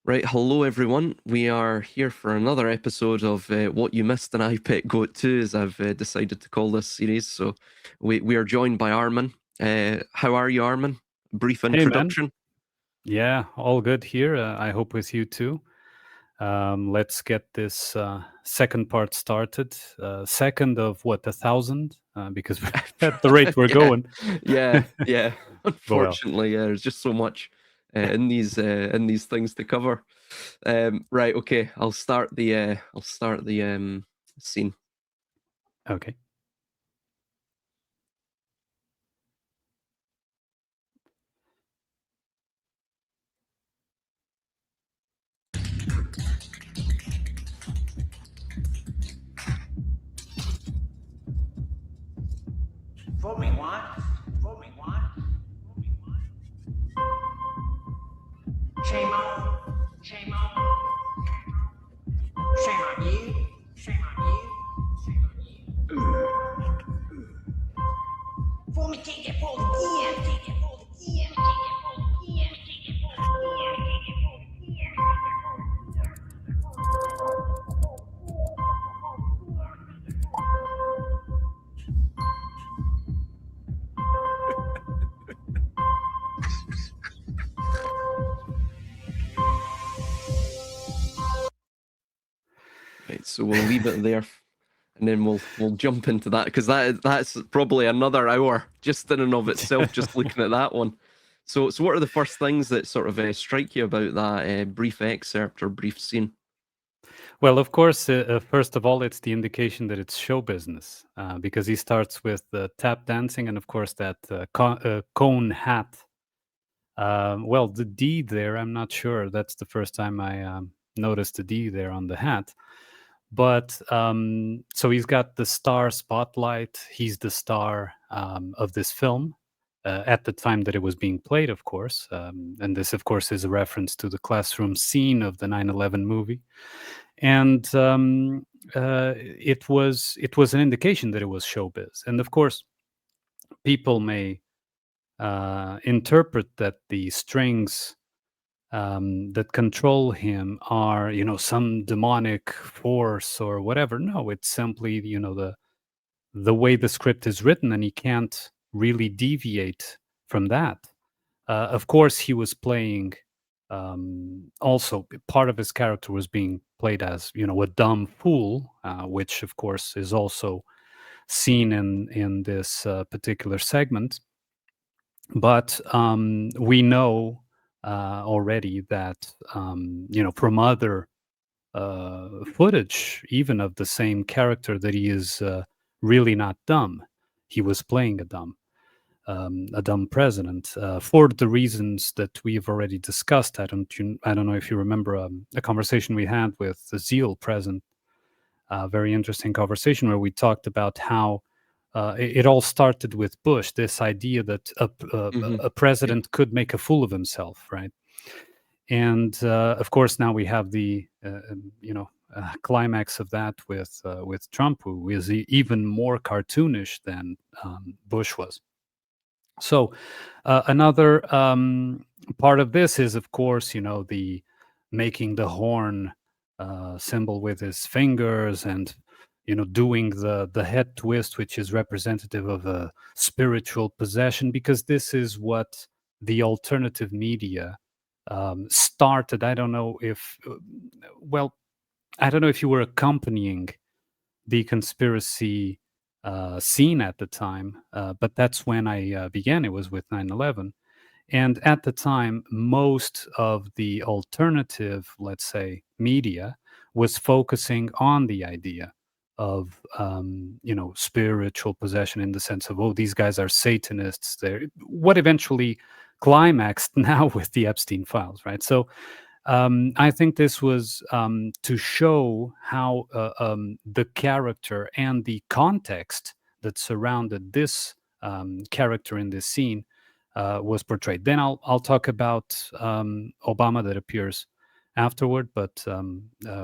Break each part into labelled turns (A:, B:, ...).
A: Right, hello everyone. We are here for another episode of What You Missed in I Pet Goat 2, as I've decided to call this series. So we are joined by Armunn. How are you, Armunn? Brief
B: Hey, man.
A: introduction.
B: Yeah, all good here. I hope with you too. Let's get this second part started. Second of what, 1,000? Because at the rate we're
A: Yeah,
B: going.
A: yeah.
B: But well,
A: Unfortunately, there's just so much in these things to cover. Right, okay. I'll start the scene.
B: okay.
C: Fool me once, fool me once, fool me once. Shame on, shame on, shame on you, shame on you, shame on you. Fool me, can't get fooled again, can't get fooled again, can't get fooled again, can't get fooled again, can't get fooled again, can't get fooled again.
A: Right, so we'll leave it there, and then we'll jump into that because that's probably another hour just in and of itself, just looking at that one. So what are the first things that sort of strike you about that brief excerpt or brief scene?
B: Well, of course, first of all, it's the indication that it's show business because he starts with the tap dancing and, of course, that cone hat. Well, the D there, I'm not sure. That's the first time I noticed the D there on the hat. But so he's got the star spotlight. He's the star of this film at the time that it was being played, of course. And this, of course, is a reference to the classroom scene of the 9/11 movie. And it was an indication that it was showbiz. And of course, people may interpret that the strings that control him are, some demonic force or whatever. No, it's simply, the way the script is written, and he can't really deviate from that. Of course, he was playing. Also, part of his character was being played as, a dumb fool, which, of course, is also seen in this particular segment. But we know already that from other footage, even of the same character, that he is really not dumb. He was playing a dumb president for the reasons that we've already discussed. I don't know if you remember a conversation we had with the Zeal president. A very interesting conversation where we talked about how it all started with Bush. This idea that
A: Mm-hmm.
B: a president could make a fool of himself, right? And of course, now we have the climax of that with Trump, who is even more cartoonish than Bush was. So another part of this is, of course, the making the horn symbol with his fingers, and doing the head twist, which is representative of a spiritual possession, because this is what the alternative media started. I don't know if, well, I don't know if you were accompanying the conspiracy scene at the time, but that's when I began. It was with 9/11. And at the time, most of the alternative, let's say, media was focusing on the idea of, spiritual possession, in the sense of, oh, these guys are Satanists. They're what eventually climaxed now with the Epstein files, right? So I think this was to show how the character and the context that surrounded this character in this scene was portrayed. Then I'll talk about Obama that appears afterward. But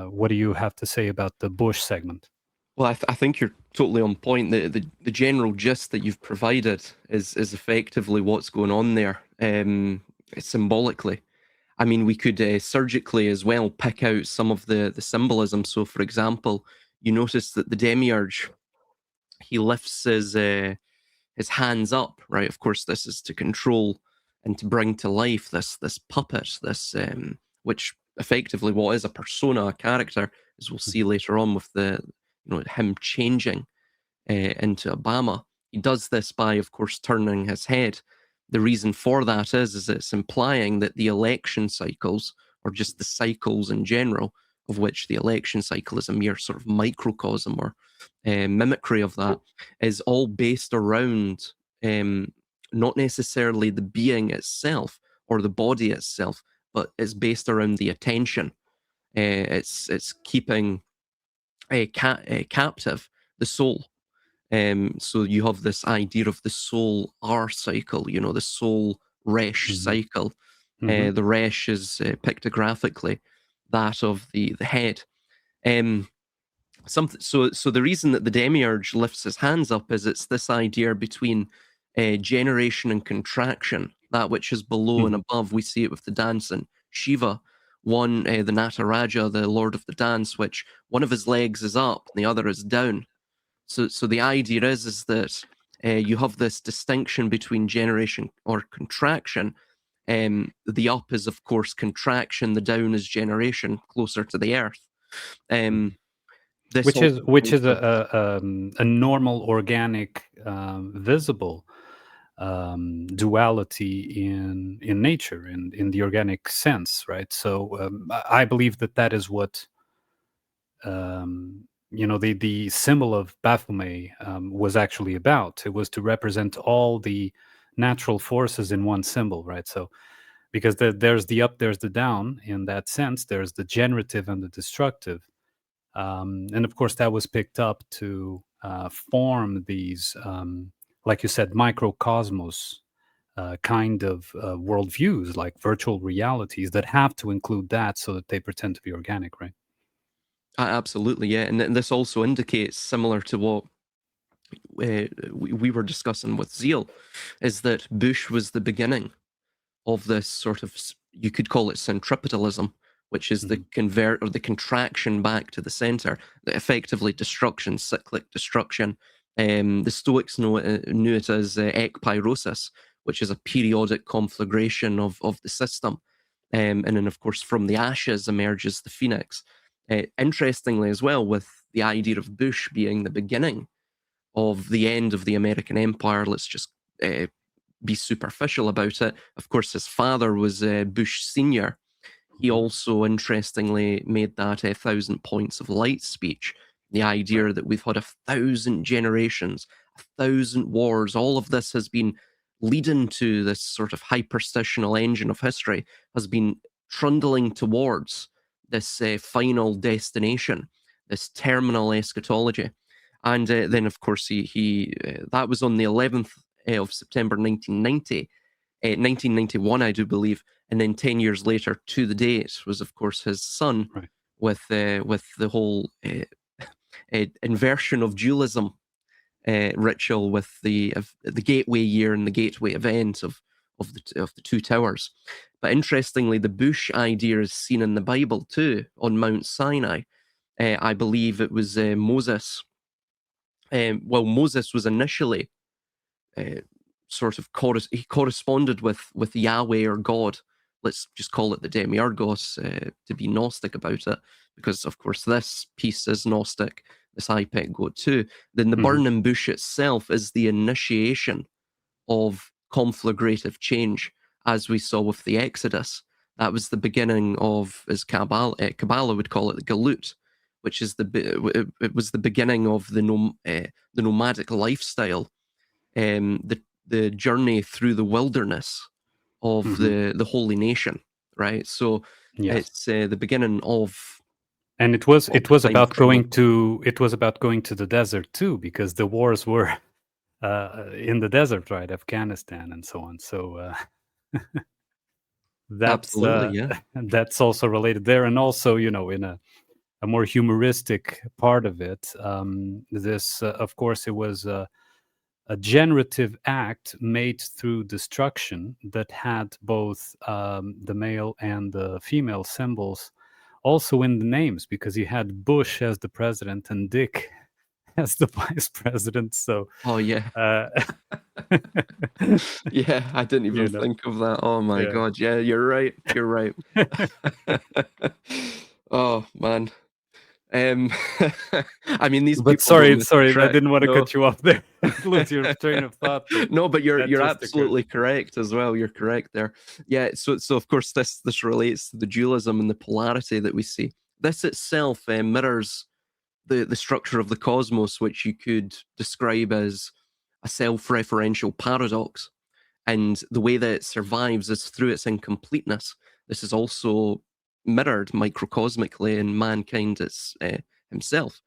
B: what do you have to say about the Bush segment?
A: Well, I think you're totally on point. The general gist that you've provided is effectively what's going on there, symbolically. I mean, we could surgically as well pick out some of the symbolism. So, for example, you notice that the demiurge, he lifts his hands up, right? Of course, this is to control and to bring to life this puppet, this which effectively what is a persona, a character, as we'll see later on with the him changing into Obama. He does this by, of course, turning his head. The reason for that is it's implying that the election cycles, or just the cycles in general, of which the election cycle is a mere sort of microcosm or mimicry of that, is all based around not necessarily the being itself or the body itself, but it's based around the attention. It's keeping captive the soul. So you have this idea of the soul R cycle, the soul Resh cycle. The Resh is pictographically that of the head. So the reason that the demiurge lifts his hands up is it's this idea between generation and contraction, that which is below and above. We see it with the dance and Shiva. One, the Nataraja, the Lord of the Dance, which one of his legs is up and the other is down. So the idea is that you have this distinction between generation or contraction. The up is, of course, contraction. The down is generation, closer to the earth.
B: Which is a normal organic visible duality in nature, in the organic sense, right? So I believe that is what the symbol of Baphomet was actually about. It was to represent all the natural forces in one symbol, right? So because there's the up, there's the down. In that sense, there's the generative and the destructive. And of course, that was picked up to form these, like you said, microcosmos kind of worldviews, like virtual realities that have to include that so that they pretend to be organic, right?
A: Absolutely, yeah. And this also indicates, similar to what we were discussing with Zeal, is that Bush was the beginning of this sort of, you could call it centripetalism, which is the convert or the contraction back to the center, the effectively destruction, cyclic destruction. The Stoics knew it as ekpyrosis, which is a periodic conflagration of the system. And then, of course, from the ashes emerges the phoenix. Interestingly, as well, with the idea of Bush being the beginning of the end of the American empire, let's just be superficial about it. Of course, his father was Bush Sr. He also, interestingly, made that 1,000 points of light speech. The idea that we've had 1,000 generations, 1,000 wars, all of this has been leading to this sort of hyperstitional engine of history, has been trundling towards this final destination, this terminal eschatology. And then, of course, he that was on the 11th of September 1990, 1991, I do believe. And then 10 years later, to the date, was, of course, his son,
B: Right.
A: with the whole inversion of dualism ritual with the gateway year and the gateway event of the two towers. But interestingly, the Bush idea is seen in the Bible too, on Mount Sinai. I believe it was Moses. Moses was initially sort of he corresponded with Yahweh or God. Let's just call it the Demiurgos to be Gnostic about it, because of course this piece is Gnostic, this IPEC goat too. Then the burning bush itself is the initiation of conflagrative change, as we saw with the Exodus. That was the beginning of, as Kabbalah would call it, the Galut, which is it was the beginning of the nomadic lifestyle, the journey through the wilderness of the holy nation, right? So it's the beginning of,
B: and it was about going to the desert too, because the wars were in the desert, right? Afghanistan and so on. So that's
A: absolutely, yeah.
B: that's also related there, and also in a more humoristic part of it. This, of course, it was a generative act made through destruction that had both the male and the female symbols also in the names, because you had Bush as the president and Dick as the vice president. So,
A: Oh yeah,
B: uh,
A: yeah. I didn't even
B: you know,
A: think of that. Oh my
B: yeah.
A: god. Yeah, you're right. You're right. Oh man. Um, I mean, these
B: But
A: people don't
B: sorry, I
A: track.
B: didn't want to
A: No,
B: cut you off there, lose your train of thought, but
A: no, but
B: that
A: you're
B: just occurred.
A: absolutely correct as well. You're correct there. Yeah. So of course this relates to the dualism and the polarity that we see. This itself mirrors the structure of the cosmos, which you could describe as a self-referential paradox. And the way that it survives is through its incompleteness. This is also mirrored microcosmically in mankind himself.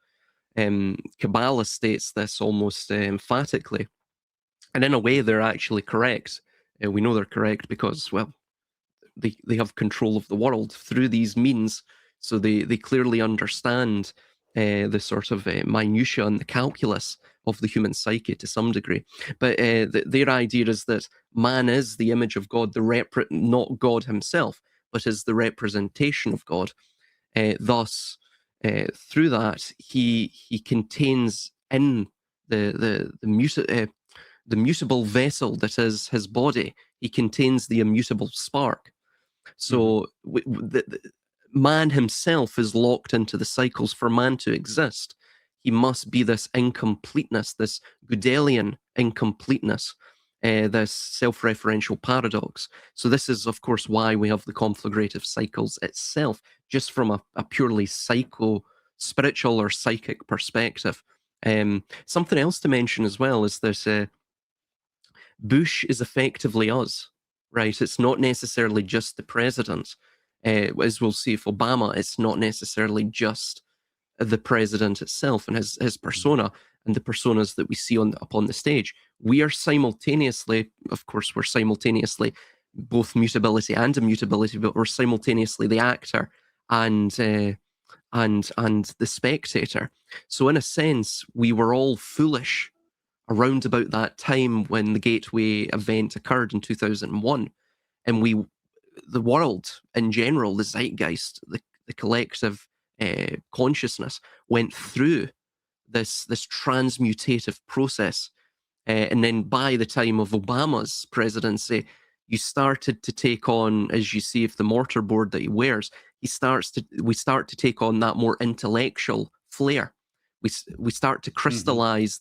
A: Kabbalah states this almost emphatically. And in a way, they're actually correct. We know they're correct because, well, they have control of the world through these means. So they clearly understand the sort of minutiae and the calculus of the human psyche to some degree. But their idea is that man is the image of God, not God himself, but is the representation of God. Thus, through that, he contains in the mutable vessel that is his body. He contains the immutable spark. So man himself is locked into the cycles. For man to exist, he must be this incompleteness, this Gödelian incompleteness, this self-referential paradox. So this is, of course, why we have the conflagrative cycles itself, just from a purely spiritual or psychic perspective. Something else to mention as well is that Bush is effectively us, right? It's not necessarily just the president. As we'll see with Obama, it's not necessarily just the president itself and his persona and the personas that we see upon the stage. We are simultaneously, of course, we're simultaneously both mutability and immutability, but we're simultaneously the actor and the spectator. So in a sense, we were all foolish around about that time when the Gateway event occurred in 2001, and the world in general, the zeitgeist, the collective consciousness went through this transmutative process, and then by the time of Obama's presidency, you started to take on, as you see, if the mortarboard that he wears, we start to take on that more intellectual flair. We start to crystallize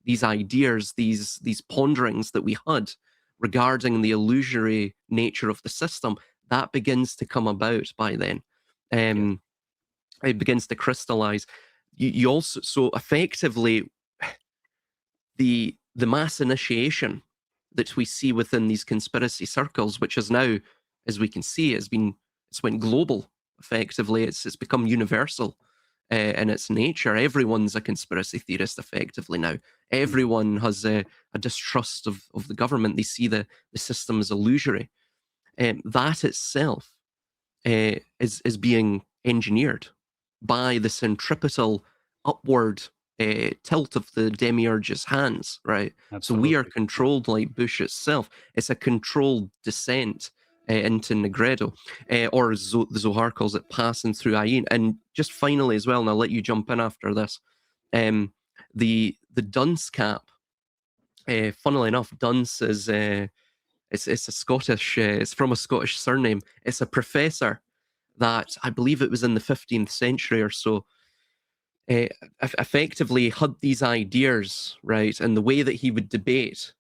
A: these ideas, these ponderings that we had regarding the illusory nature of the system. That begins to come about by then. It begins to crystallize. You also, so effectively, the mass initiation that we see within these conspiracy circles, which is now, as we can see, it's went global. Effectively, it's become universal in its nature. Everyone's a conspiracy theorist effectively now. Everyone has a distrust of the government. They see the system as illusory. That itself is being engineered by the centripetal upward tilt of the demiurge's hands, right?
B: Absolutely.
A: So we are controlled like Bush itself. It's a controlled descent into Negredo, or as the Zohar calls it, passing through Ayin. And just finally as well, and I'll let you jump in after this, the dunce cap, funnily enough, dunce is it's a Scottish, it's from a Scottish surname. It's a professor that I believe it was in the 15th century or so, effectively had these ideas, right? And the way that he would debate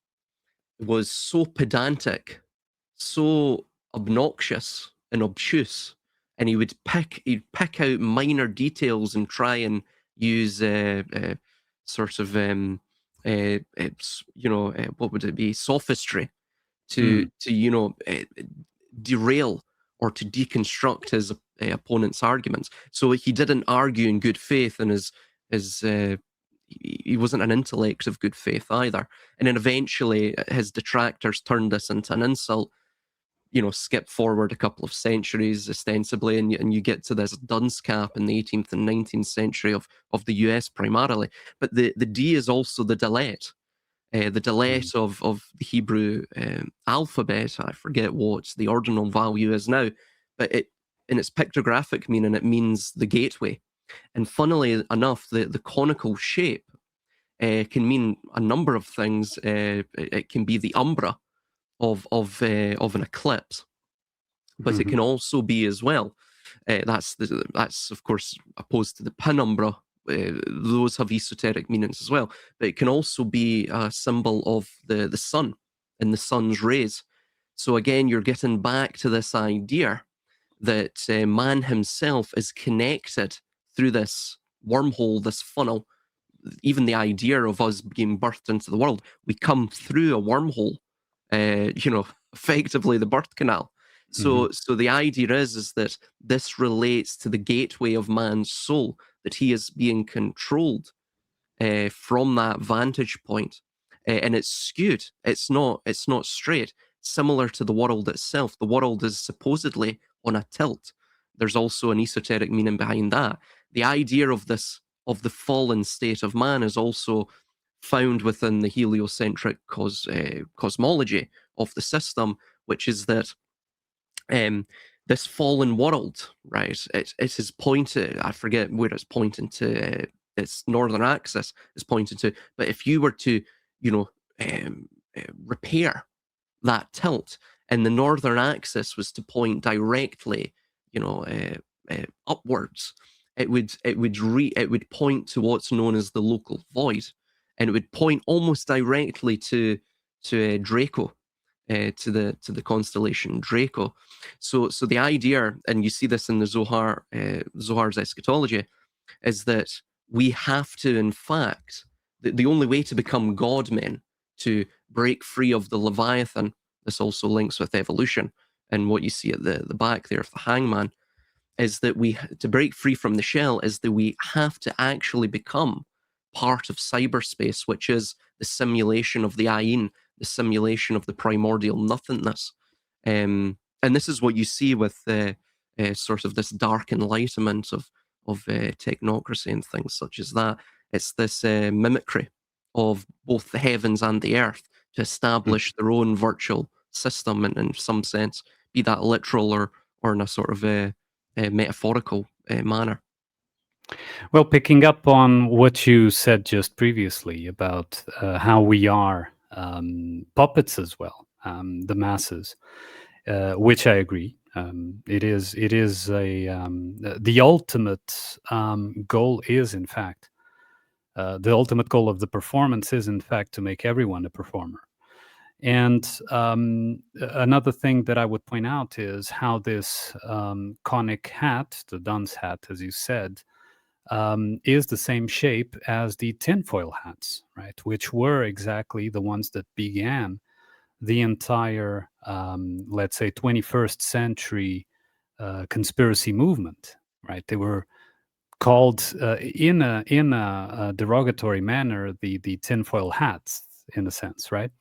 A: was so pedantic, so obnoxious and obtuse, and he'd pick out minor details and try and use sort of what would it be, sophistry to derail or to deconstruct his opponent's arguments. So he didn't argue in good faith, and he wasn't an intellect of good faith either. And then eventually his detractors turned this into an insult. Skip forward a couple of centuries ostensibly, and you get to this dunce cap in the 18th and 19th century of the US primarily. But the D is also the Dalet. The delete of the Hebrew alphabet, I forget what the ordinal value is now, but in its pictographic meaning, it means the gateway. And funnily enough, the conical shape can mean a number of things. It can be the umbra of an eclipse, but it can also be as well. That's of course opposed to the penumbra. Those have esoteric meanings as well, but it can also be a symbol of the sun and the sun's rays. So again, you're getting back to this idea that man himself is connected through this wormhole, this funnel. Even the idea of us being birthed into the world, we come through a wormhole, effectively the birth canal. So the idea is that this relates to the gateway of man's soul, that he is being controlled from that vantage point, and it's skewed. It's not straight. Similar to the world itself, the world is supposedly on a tilt. There's also an esoteric meaning behind that. The idea of the fallen state of man is also found within the heliocentric cosmology of the system, which is that this fallen world, right? It is pointed. I forget where it's pointing to. Its northern axis is pointed to. But if you were to, repair that tilt, and the northern axis was to point directly, upwards, it would point to what's known as the local void, and it would point almost directly to Draco, to the constellation Draco. So the idea, and you see this in the Zohar's eschatology, is that we have to, in fact, the only way to become God-men, to break free of the Leviathan. This also links with evolution, and what you see at the back there of the hangman, is that to break free from the shell is that we have to actually become part of cyberspace, which is the simulation of the Ayin, the simulation of the primordial nothingness. And this is what you see with sort of this dark enlightenment of technocracy and things such as that. It's this mimicry of both the heavens and the earth to establish their own virtual system, and in some sense, be that literal or in a sort of a metaphorical manner.
B: Well, picking up on what you said just previously about how we are puppets as well, the masses, which I agree. It is the ultimate goal is, in fact, the ultimate goal of the performance is, in fact, to make everyone a performer. And another thing that I would point out is how this conic hat, the dunce hat, as you said, is the same shape as the tinfoil hats, right? Which were exactly the ones that began the entire, let's say, 21st century conspiracy movement, right? They were called in a derogatory manner the tinfoil hats, in a sense, right?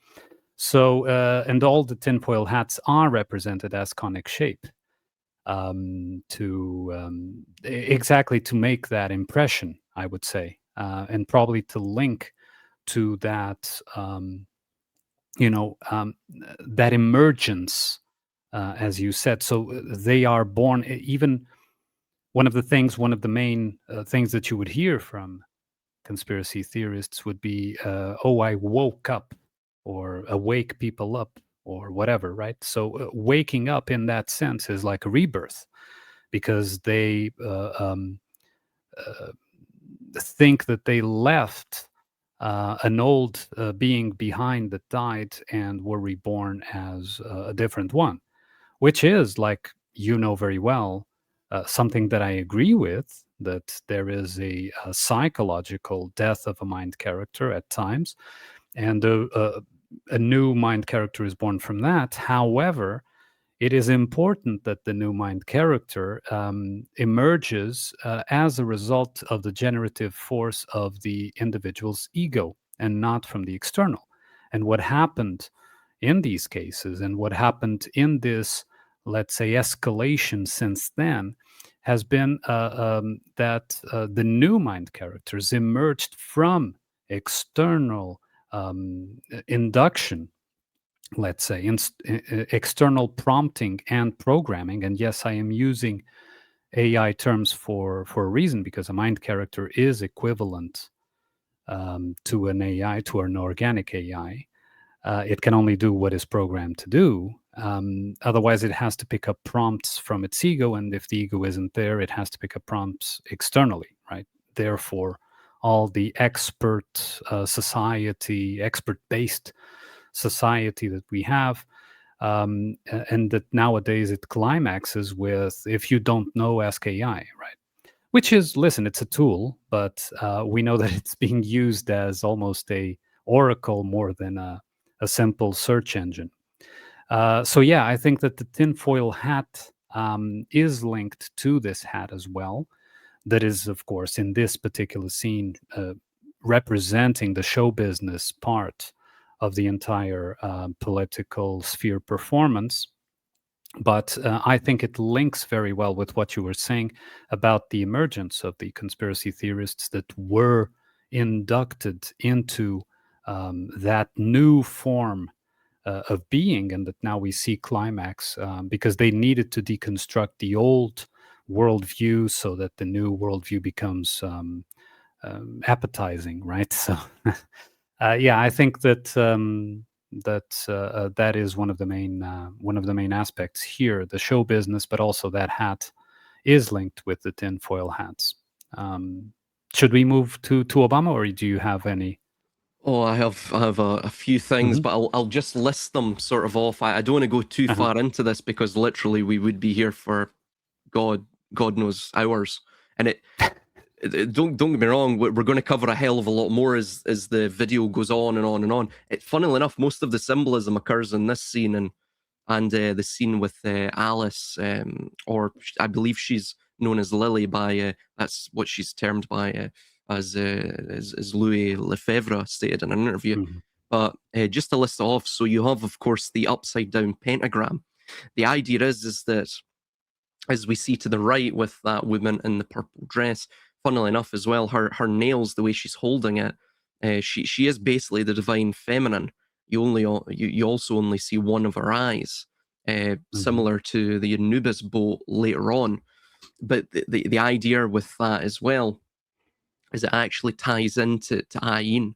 B: So, and all the tinfoil hats are represented as conic shape, exactly to make that impression, I would say, and probably to link to that, that emergence, as you said. So they are born. Even one of the main things that you would hear from conspiracy theorists would be, "Oh, I woke up," or "awake people up," or whatever, right? So waking up in that sense is like a rebirth, because they think that they left an old being behind that died and were reborn as a different one, which is, like you know very well, something that I agree with, that there is a psychological death of a mind character at times, and a new mind character is born from that. However, it is important that the new mind character emerges as a result of the generative force of the individual's ego and not from the external. And what happened in these cases, and what happened in this, let's say, escalation since then, has been that the new mind characters emerged from external induction, let's say, external prompting and programming. And yes, I am using AI terms for a reason, because a mind character is equivalent to an AI, to an organic AI. It can only do what is programmed to do. Otherwise, it has to pick up prompts from its ego, and if the ego isn't there, it has to pick up prompts externally, right? Therefore, all the expert society, expert-based society that we have, and that nowadays it climaxes with, if you don't know, ask AI, right? Which is, listen, it's a tool, but we know that it's being used as almost a oracle more than a simple search engine. So yeah, I think that the tinfoil hat is linked to this hat as well. That is, of course, in this particular scene, representing the show business part of the entire political sphere performance. But I think it links very well with what you were saying about the emergence of the conspiracy theorists that were inducted into that new form of being, and that now we see climax because they needed to deconstruct the old worldview so that the new worldview becomes appetizing, right? So, yeah, I think that that is one of the main aspects here, the show business, but also that hat is linked with the tinfoil hats. Should we move to Obama, or do you have any?
A: Oh, I have a few things,
B: Mhm.
A: but I'll just list them sort of off. I don't want to go too
B: Uh-huh.
A: far into this because literally we would be here for God knows hours. And don't get me wrong, we're going to cover a hell of a lot more as the video goes on and on and on. Funnily enough, most of the symbolism occurs in this scene and the scene with Alice, or I believe she's known as Lily by that's what she's termed by as Louis Lefebvre stated in an interview.
B: Mhm.
A: But just to list it off, so you have, of course, the upside down pentagram. The idea is that, as we see to the right with that woman in the purple dress, funnily enough as well, her nails, the way she's holding it, she is basically the divine feminine. You also only see one of her eyes,
B: Mhm.
A: similar to the Anubis boat later on. But the idea with that as well is it actually ties into Ayin.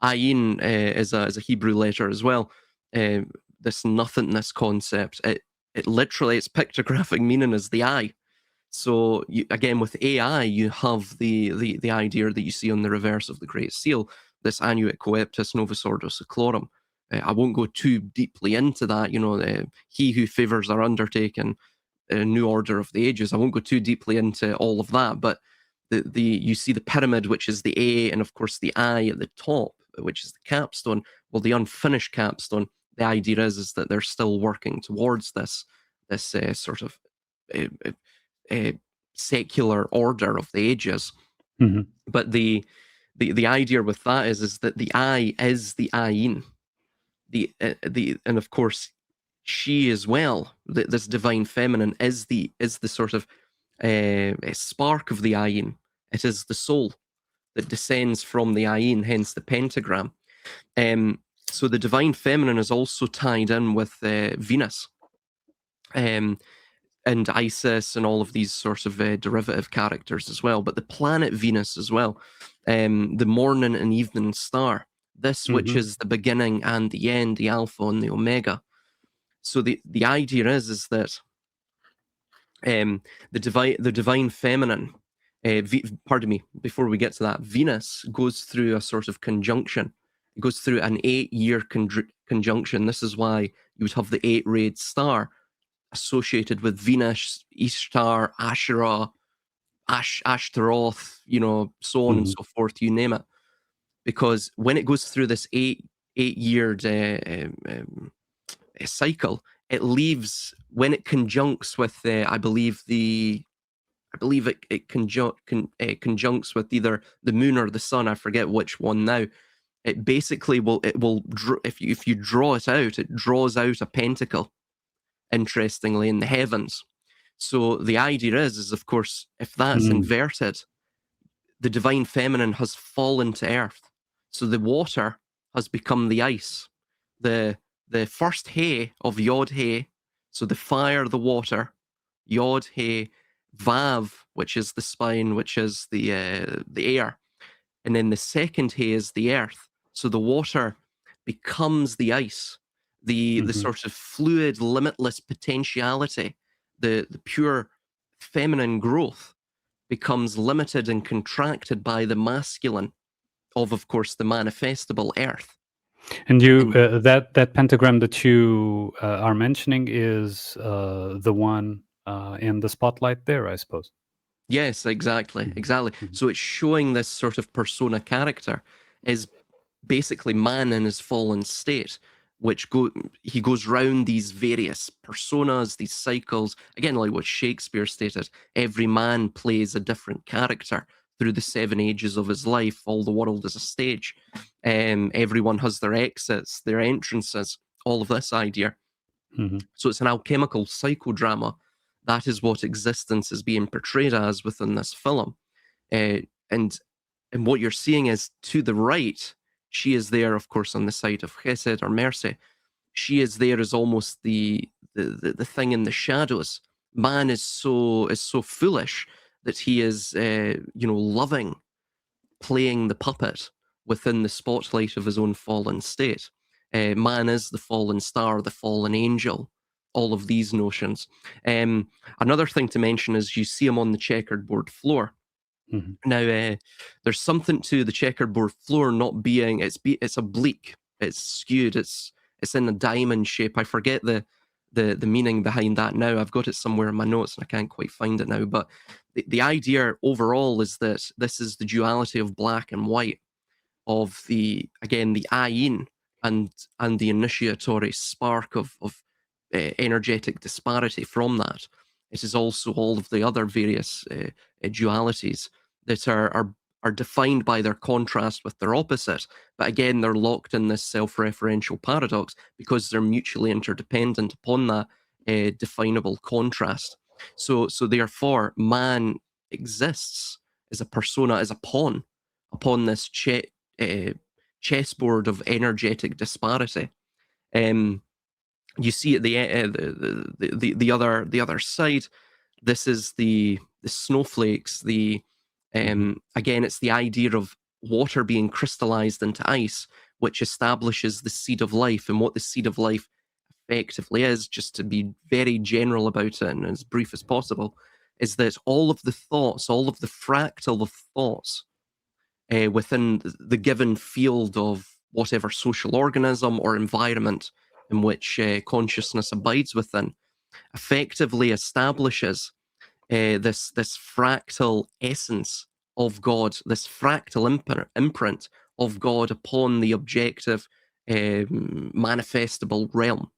A: Ayin is a Hebrew letter as well. This nothingness concept. It literally, its pictographic meaning is the eye. So again, with AI, you have the idea that you see on the reverse of the Great Seal, this annuit coeptis novus ordo seclorum. I won't go too deeply into that. He who favors our undertaking, new order of the ages. I won't go too deeply into all of that, but the you see the pyramid, which is the A, and of course the I at the top, which is the capstone. Well, the unfinished capstone. The idea is that they're still working towards this sort of uh, secular order of the ages.
B: Mhm.
A: But the idea with that is that the I is the Ayin, and of course she as well. This divine feminine is the sort of a spark of the Ayin. It is the soul that descends from the Ayin, hence the pentagram. So the divine feminine is also tied in with Venus. And Isis and all of these sorts of derivative characters as well, but the planet Venus as well, the morning and evening star, this which
B: Mhm.
A: is the beginning and the end, the alpha and the omega. So the idea is that the divine feminine, pardon me, before we get to that, Venus goes through a sort of conjunction. It goes through an 8-year conjunction. This is why you would have the 8-rayed star associated with Venus, Ishtar, Asherah, Ashtaroth, so on and
B: Mhm.
A: so forth, you name it. Because when it goes through this eight-year cycle, it leaves, when it conjuncts with, I believe it conjuncts with either the moon or the sun. I forget which one now. It basically will if you draw it out, it draws out a pentacle, interestingly, in the heavens. So the idea is of course, if that's
B: Mm.
A: inverted, the divine feminine has fallen to earth. So the water has become the ice. The first He of Yod He, so the fire, the water, Yod He, Vav, which is the spine, which is the air, and then the second He is the earth. So the water becomes the ice, the sort of fluid, limitless potentiality, the pure feminine growth becomes limited and contracted by the masculine of course, the manifestable earth.
B: And you that pentagram that you are mentioning is the one in the spotlight there, I suppose.
A: Yes, exactly. So it's showing this sort of persona character is basically man in his fallen state, which he goes round these various personas, these cycles. Again, like what Shakespeare stated, every man plays a different character through the 7 ages of his life. All the world is a stage. Everyone has their exits, their entrances, all of this idea. So it's an alchemical psychodrama. That is what existence is being portrayed as within this film. And what you're seeing is, to the right, she is there, of course, on the side of chesed or mercy. She is there as almost the thing in the shadows. Man is so foolish that he is, loving playing the puppet within the spotlight of his own fallen state. Man is the fallen star, the fallen angel, all of these notions. Another thing to mention is you see him on the checkered board floor. Now, there's something to the checkerboard floor not being, it's oblique, it's skewed, it's in a diamond shape. I forget the meaning behind that now. I've got it somewhere in my notes and I can't quite find it now. But the idea overall is that this is the duality of black and white, of the ayin and the initiatory spark of energetic disparity from that. It is also all of the other various dualities that are defined by their contrast with their opposite. But again, they're locked in this self-referential paradox because they're mutually interdependent upon that definable contrast. So therefore, man exists as a persona, as a pawn upon this chessboard of energetic disparity. You see at the other side, this is the snowflakes. Again, it's the idea of water being crystallized into ice, which establishes the seed of life. And what the seed of life effectively is, just to be very general about it and as brief as possible, is that all of the thoughts, all of the fractal of thoughts within the given field of whatever social organism or environment in which consciousness abides within, effectively establishes this fractal essence of God, this fractal imprint of God upon the objective manifestable realm.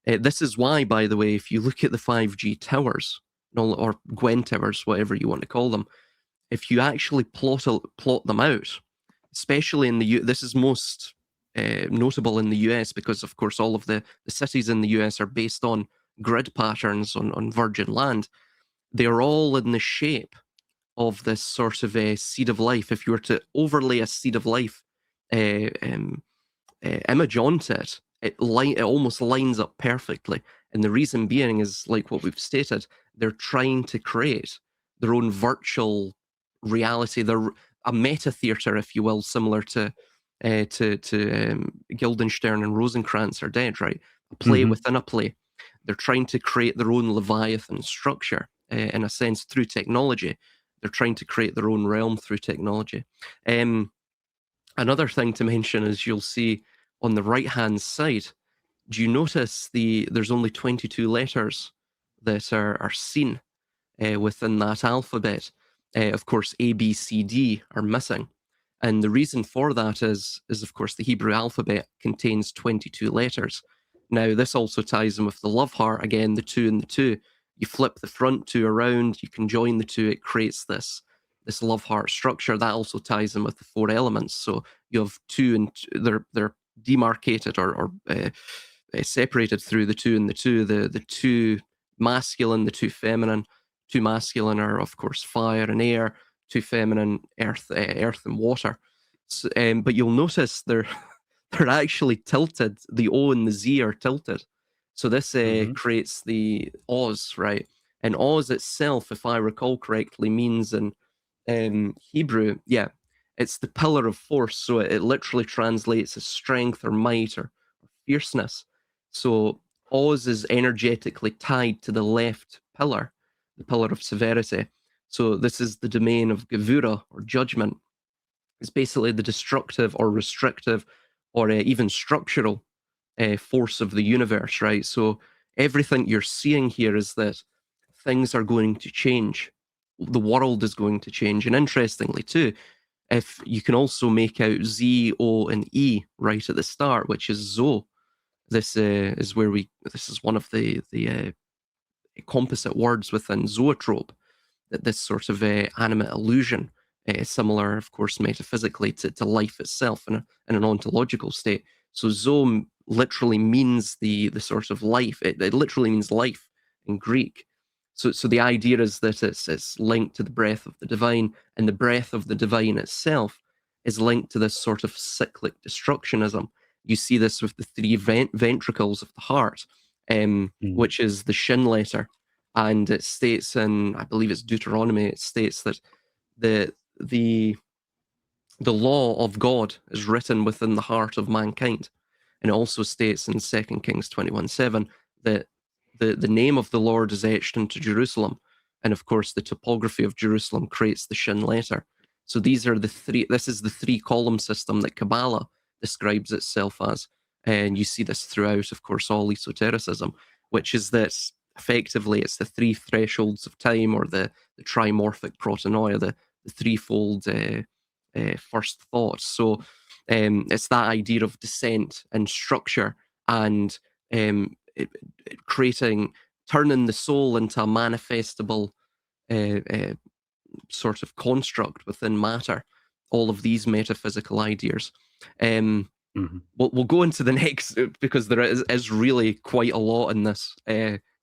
A: This is why, by the way, if you look at the 5G towers, or Gwen towers, whatever you want to call them, if you actually plot them out, especially in this is most notable in the US because, of course, all of the cities in the US are based on grid patterns on virgin land. They're all in the shape of this sort of a seed of life. If you were to overlay a seed of life image onto it, it almost lines up perfectly. And the reason being is, like what we've stated, they're trying to create their own virtual reality. They're a meta theater, if you will, similar to Guildenstern and Rosencrantz are dead, right? A play within a play. They're trying to create their own Leviathan structure, in a sense, through technology. They're trying to create their own realm through technology. Another thing to mention is you'll see on the right-hand side, do you notice there's only 22 letters that are seen within that alphabet? Of course, A, B, C, D are missing. And the reason for that is of course, the Hebrew alphabet contains 22 letters. Now, this also ties in with the love heart. Again, the 2 and the 2. You flip the front 2 around, you can join the 2, it creates this love heart structure. That also ties in with the 4 elements. So you have 2 and they're demarcated or separated through the 2 and the 2. The 2 masculine, the 2 feminine. 2 masculine are, of course, fire and air. 2 feminine, earth and water. So, but you'll notice they're they're actually tilted. The O and the Z are tilted. So this
B: Mhm.
A: creates the Oz, right? And Oz itself, if I recall correctly, means in Hebrew, yeah, it's the pillar of force. So it literally translates as strength or might or fierceness. So Oz is energetically tied to the left pillar, the pillar of severity. So this is the domain of Gevura or judgment. It's basically the destructive or restrictive or even structural force of the universe, right? So everything you're seeing here is that things are going to change. The world is going to change. And interestingly, too, if you can also make out Z, O, and E right at the start, which is Zo. This is where this is one of the composite words within zoetrope, that this sort of animate illusion, similar, of course, metaphysically to life itself in an ontological state. So zoe literally means the sort of life. It literally means life in Greek. So the idea is that it's linked to the breath of the divine, and the breath of the divine itself is linked to this sort of cyclic destructionism. You see this with the three ventricles of the heart, which is the shin letter, and it states in, I believe it's Deuteronomy, it states that the the the law of God is written within the heart of mankind. And it also states in 2 Kings 21:7 that the name of the Lord is etched into Jerusalem. And of course, the topography of Jerusalem creates the shin letter. So this is the three column system that Kabbalah describes itself as. And you see this throughout, of course, all esotericism, which is that effectively it's the three thresholds of time, or the trimorphic protonoia, the threefold first thoughts. So it's that idea of descent and structure, and creating, turning the soul into a manifestable sort of construct within matter. All of these metaphysical ideas. We'll go into the next, because there is really quite a lot in this.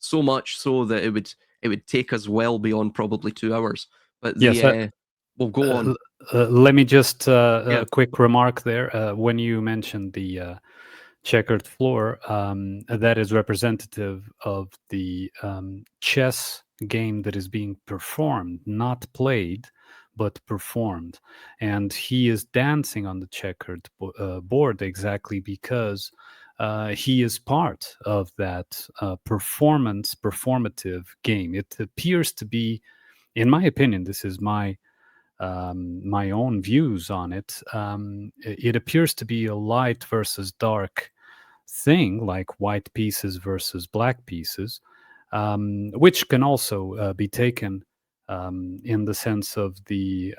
A: So much so that it would take us well beyond probably 2 hours. But
B: Yes,
A: we'll go on.
B: let me just
A: Yeah.
B: a quick remark there. When you mentioned the checkered floor, that is representative of the chess game that is being performed, not played, but performed. And he is dancing on the checkered board exactly because he is part of that performative game. It appears to be, in my opinion, this is my own views on it. It appears to be a light versus dark thing, like white pieces versus black pieces, which can also be taken in the sense of the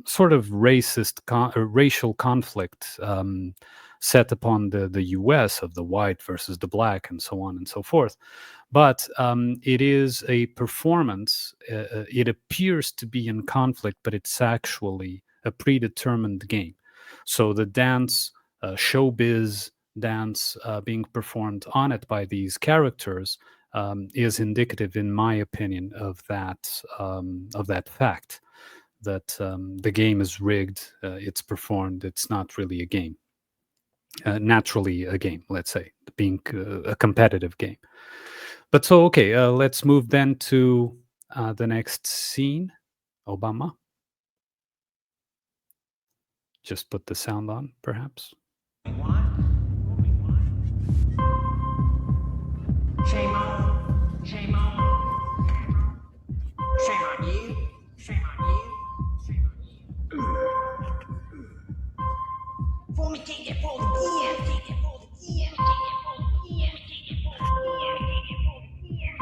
B: sort of racial conflict set upon the U.S. of the white versus the black, and so on and so forth. But it is a performance. It appears to be in conflict, but it's actually a predetermined game. So the dance, showbiz dance being performed on it by these characters is indicative, in my opinion, of that fact that the game is rigged. It's performed. It's not really a game. Naturally, a game. Let's say, being a competitive game. But so, okay, let's move then to the next scene. Obama. Just put the sound on, perhaps.
C: Shame on, shame on. Shame on you, shame on you, shame on you. For me, take it for the again, take it for the again, take it for the again, take it for the again, take it for the again,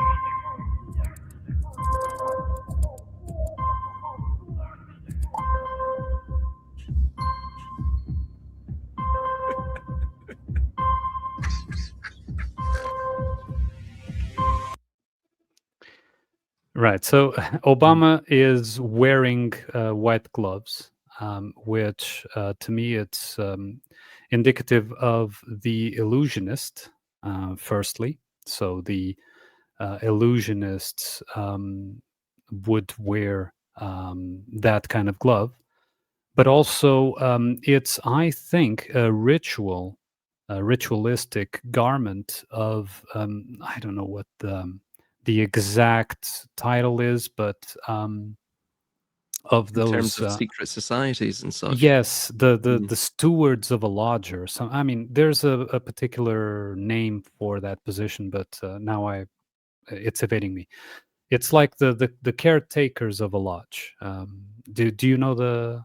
B: Right. So Obama is wearing white gloves, which to me it's indicative of the illusionist, firstly. So the illusionists would wear that kind of glove. but also it's, I think, a ritualistic garment of I don't know what the exact title is, but of
A: in terms
B: those.
A: of secret societies and such.
B: Yes, the, the
A: Mm.
B: the stewards of a lodge or some. I mean, there's a particular name for that position, but now it's evading me. It's like the caretakers of a lodge. Do you know the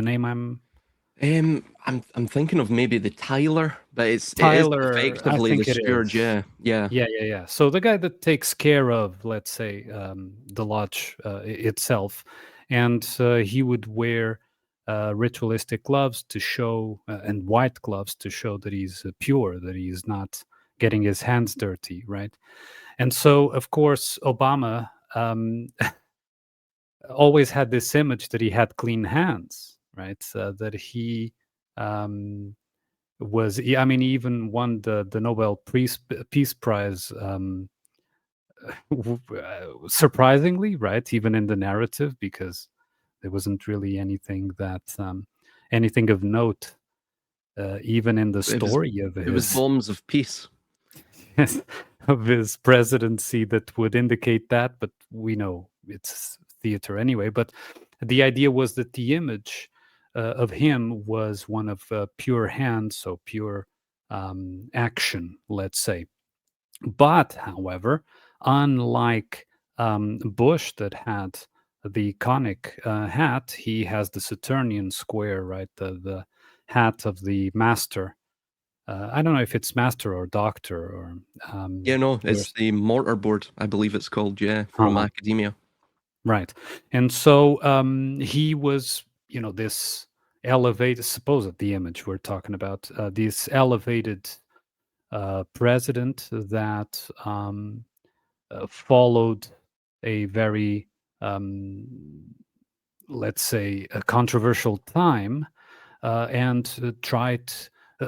B: name I'm
A: I'm thinking of maybe the Tyler, but it is
B: Tyler? I
A: effectively the
B: think it
A: steward.
B: is.
A: Yeah, yeah.
B: Yeah. So the guy that takes care of, let's say, the lodge itself, and he would wear ritualistic gloves to show, and white gloves to show that he's pure, that he's not getting his hands dirty, right? And so, of course, Obama always had this image that he had clean hands, right? That he was, I mean, he even won the Nobel Peace Prize. Surprisingly, right? Even in the narrative, because there wasn't really anything of note, even in the
A: It was
B: story of
A: it was
B: his
A: bombs of peace.
B: of his presidency that would indicate that. But we know it's theater anyway. But the idea was that the image of him was one of pure hands, so pure action, let's say. But, however, unlike Bush, that had the conic hat, he has the Saturnian square, right? The hat of the master. I don't know if it's master or doctor or.
A: Yeah, no, it's
B: Yours.
A: the mortar board, I believe it's called. Yeah, from
B: Uh-huh.
A: academia.
B: Right. And so he was, this elevated, suppose that the image we're talking about, this elevated president that followed a very, um, let's say, a controversial time, and tried,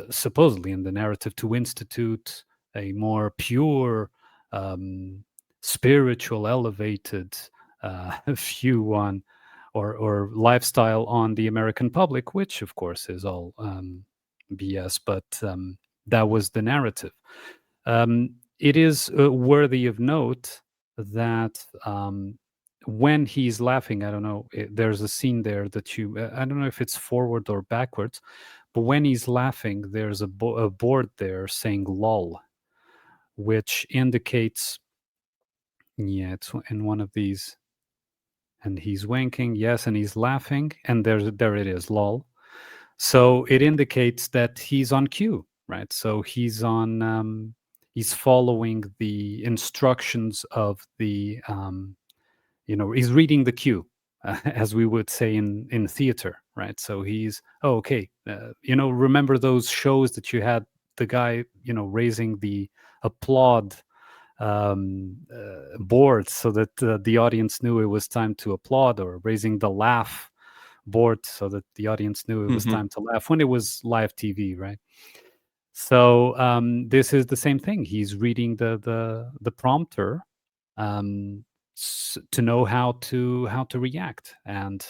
B: supposedly in the narrative, to institute a more pure, um, spiritual, elevated view on or lifestyle on the American public, which of course is all BS, but that was the narrative. It is worthy of note that when he's laughing, I don't know, there's a scene there that I don't know if it's forward or backwards, but when he's laughing, there's a board there saying lol, which indicates, yeah, it's in one of these, and he's winking, yes, and he's laughing, and there it is, lol. So it indicates that he's on cue, right? So he's following the instructions of he's reading the cue, as we would say in theater, right? So okay. Remember those shows that you had the guy, raising the applaud board so that the audience knew it was time to applaud, or raising the laugh board so that the audience knew it was
A: Hmm.
B: time to laugh when it was live TV, right? So this is the same thing. He's reading the prompter to know how to react, and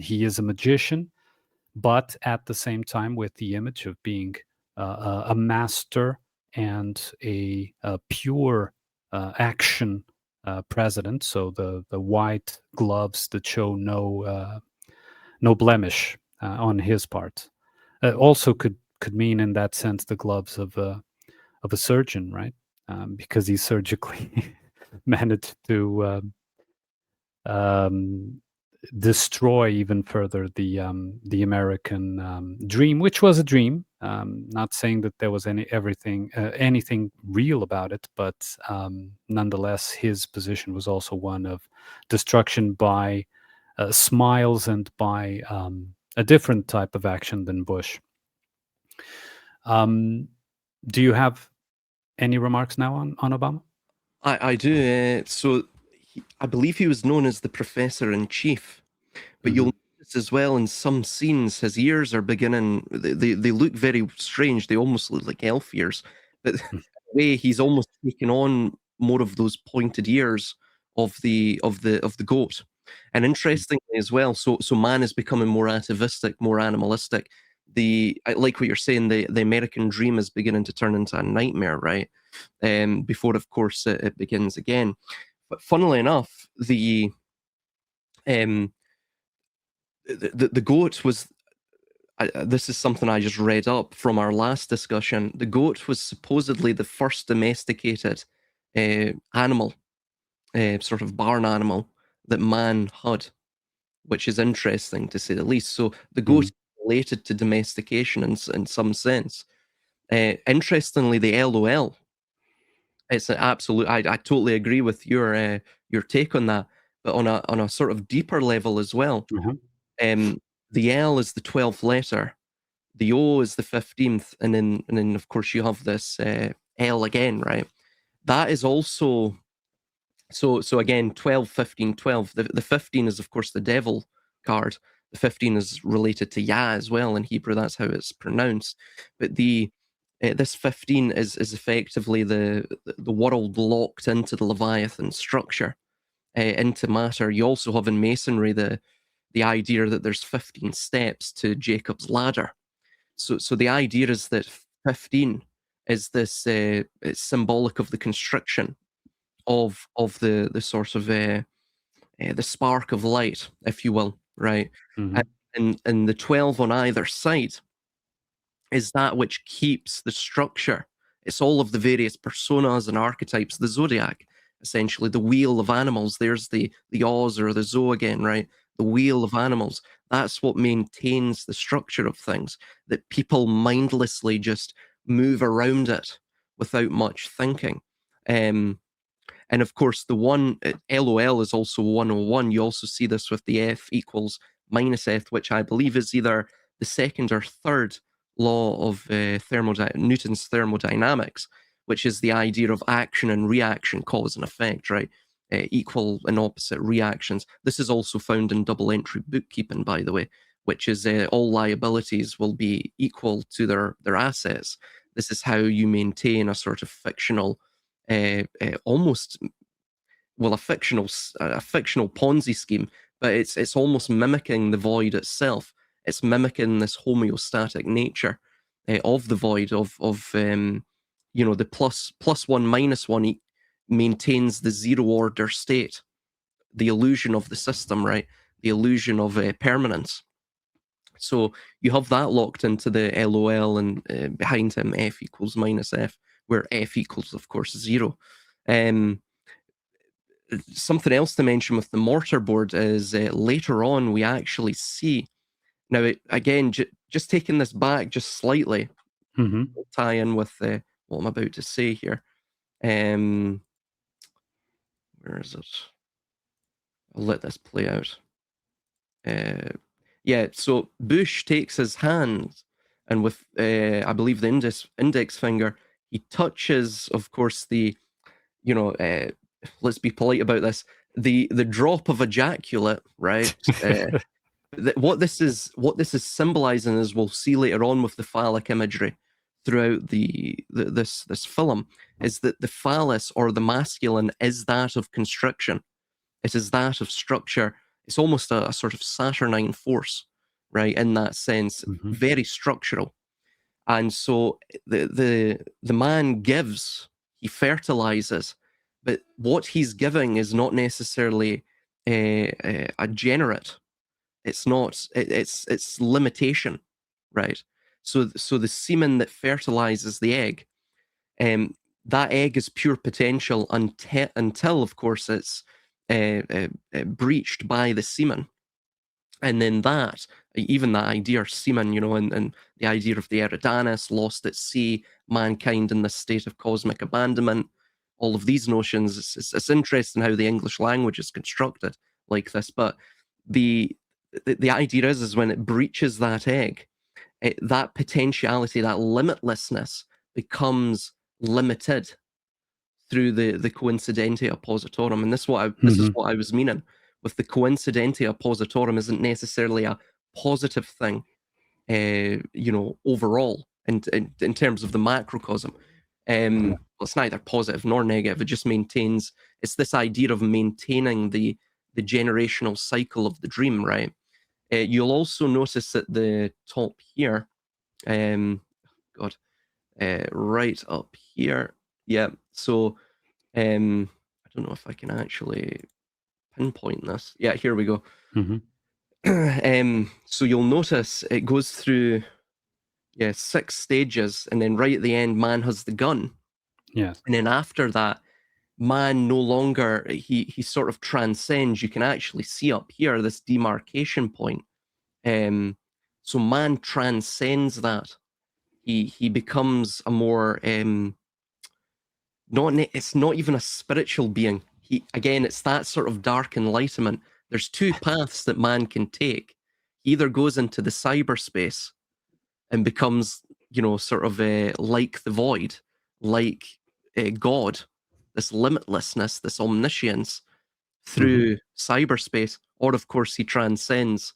B: he is a magician, but at the same time with the image of being a master and a pure action president. So the white gloves that show no blemish on his part. Also could mean in that sense the gloves of a surgeon, right? Because he surgically managed to um, destroy even further the American dream, which was a dream. Not saying that there was anything real about it, but nonetheless, his position was also one of destruction by smiles and by a different type of action than Bush. Do you have any remarks now on Obama?
A: I do. I believe he was known as the Professor in Chief, but
B: Mhm.
A: you'll notice as well in some scenes his ears are beginning. They look very strange. They almost look like elf ears, but
B: Mm.
A: the way he's almost taken on more of those pointed ears of the goat. And interestingly as well, so man is becoming more atavistic, more animalistic. I like what you're saying, the American dream is beginning to turn into a nightmare, right? Before, of course, it begins again. But funnily enough, the goat was. This is something I just read up from our last discussion. The goat was supposedly the first domesticated animal, sort of barn animal that man had, which is interesting to say the least. So the goat is related to domestication in some sense. Interestingly, the LOL, it's an absolute. I totally agree with your take on that, but on a sort of deeper level as well. The L is the 12th letter, the O is the 15th, and then of course you have this L again, right? That is also so again 12, 15, 12. The 15 is of course the devil card. The 15 is related to Yah as well in Hebrew. That's how it's pronounced. But this 15 is effectively the world locked into the Leviathan structure, into matter. You also have in Masonry the idea that there's 15 steps to Jacob's ladder. So the idea is that 15 is this it's symbolic of the constriction of the sort of the spark of light, if you will, right? And the 12 on either side is that which keeps the structure. It's all of the various personas and archetypes, the zodiac, essentially the wheel of animals. There's the Oz or the Zo again, right? The wheel of animals. That's what maintains the structure of things, that people mindlessly just move around it without much thinking. And of course, the one, LOL is also 101. You also see this with the F equals minus F, which I believe is either the second or third law of Newton's thermodynamics, which is the idea of action and reaction, cause and effect, right? Equal and opposite reactions. This is also found in double entry bookkeeping, by the way, which is all liabilities will be equal to their assets. This is how you maintain a sort of fictional, almost, well, a fictional Ponzi scheme, but it's almost mimicking the void itself. It's mimicking this homeostatic nature of the void of the plus one minus one maintains the zero order state, the illusion of the system, right? The illusion of permanence. So you have that locked into the LOL, and behind him F equals minus F, where F equals, of course, 0. Something else to mention with the mortar board is later on we actually see, now again, just taking this back just slightly, tie in with what I'm about to say here. Where is it? I'll let this play out. Yeah, so Bush takes his hand, and with, I believe, the index finger, he touches, of course, the, let's be polite about this, the drop of ejaculate, right? What this is symbolizing, as we'll see later on with the phallic imagery throughout this film, is that the phallus or the masculine is that of constriction. It is that of structure. It's almost a sort of Saturnine force, right? In that sense, very structural. And so the man gives, he fertilizes, but what he's giving is not necessarily a generate. It's not. It's limitation, right? So the semen that fertilizes the egg, that egg is pure potential until of course it's breached by the semen, and then even that idea of semen, and the idea of the Eridanus, lost at sea, mankind in this state of cosmic abandonment, all of these notions. It's interesting how the English language is constructed like this, but the idea is when it breaches that egg, that potentiality, that limitlessness becomes limited through the coincidentia positorum. And this is what I was meaning with the coincidentia positorum. Isn't necessarily a positive thing, overall in terms of the macrocosm. It's neither positive nor negative. It just maintains. It's this idea of maintaining the the generational cycle of the dream, right? You'll also notice at the top here, God, right up here, yeah. So I don't know if I can actually pinpoint this. Yeah, here we go. So you'll notice it goes through 6 stages, and then right at the end, man has the gun.
B: Yes.
A: And then after that, man no longer, he sort of transcends. You can actually see up here this demarcation point. So man transcends that. He becomes a more it's not even a spiritual being. It's that sort of dark enlightenment. There's 2 paths that man can take. He either goes into the cyberspace and becomes, sort of like the void, like God, this limitlessness, this omniscience through cyberspace, or of course he transcends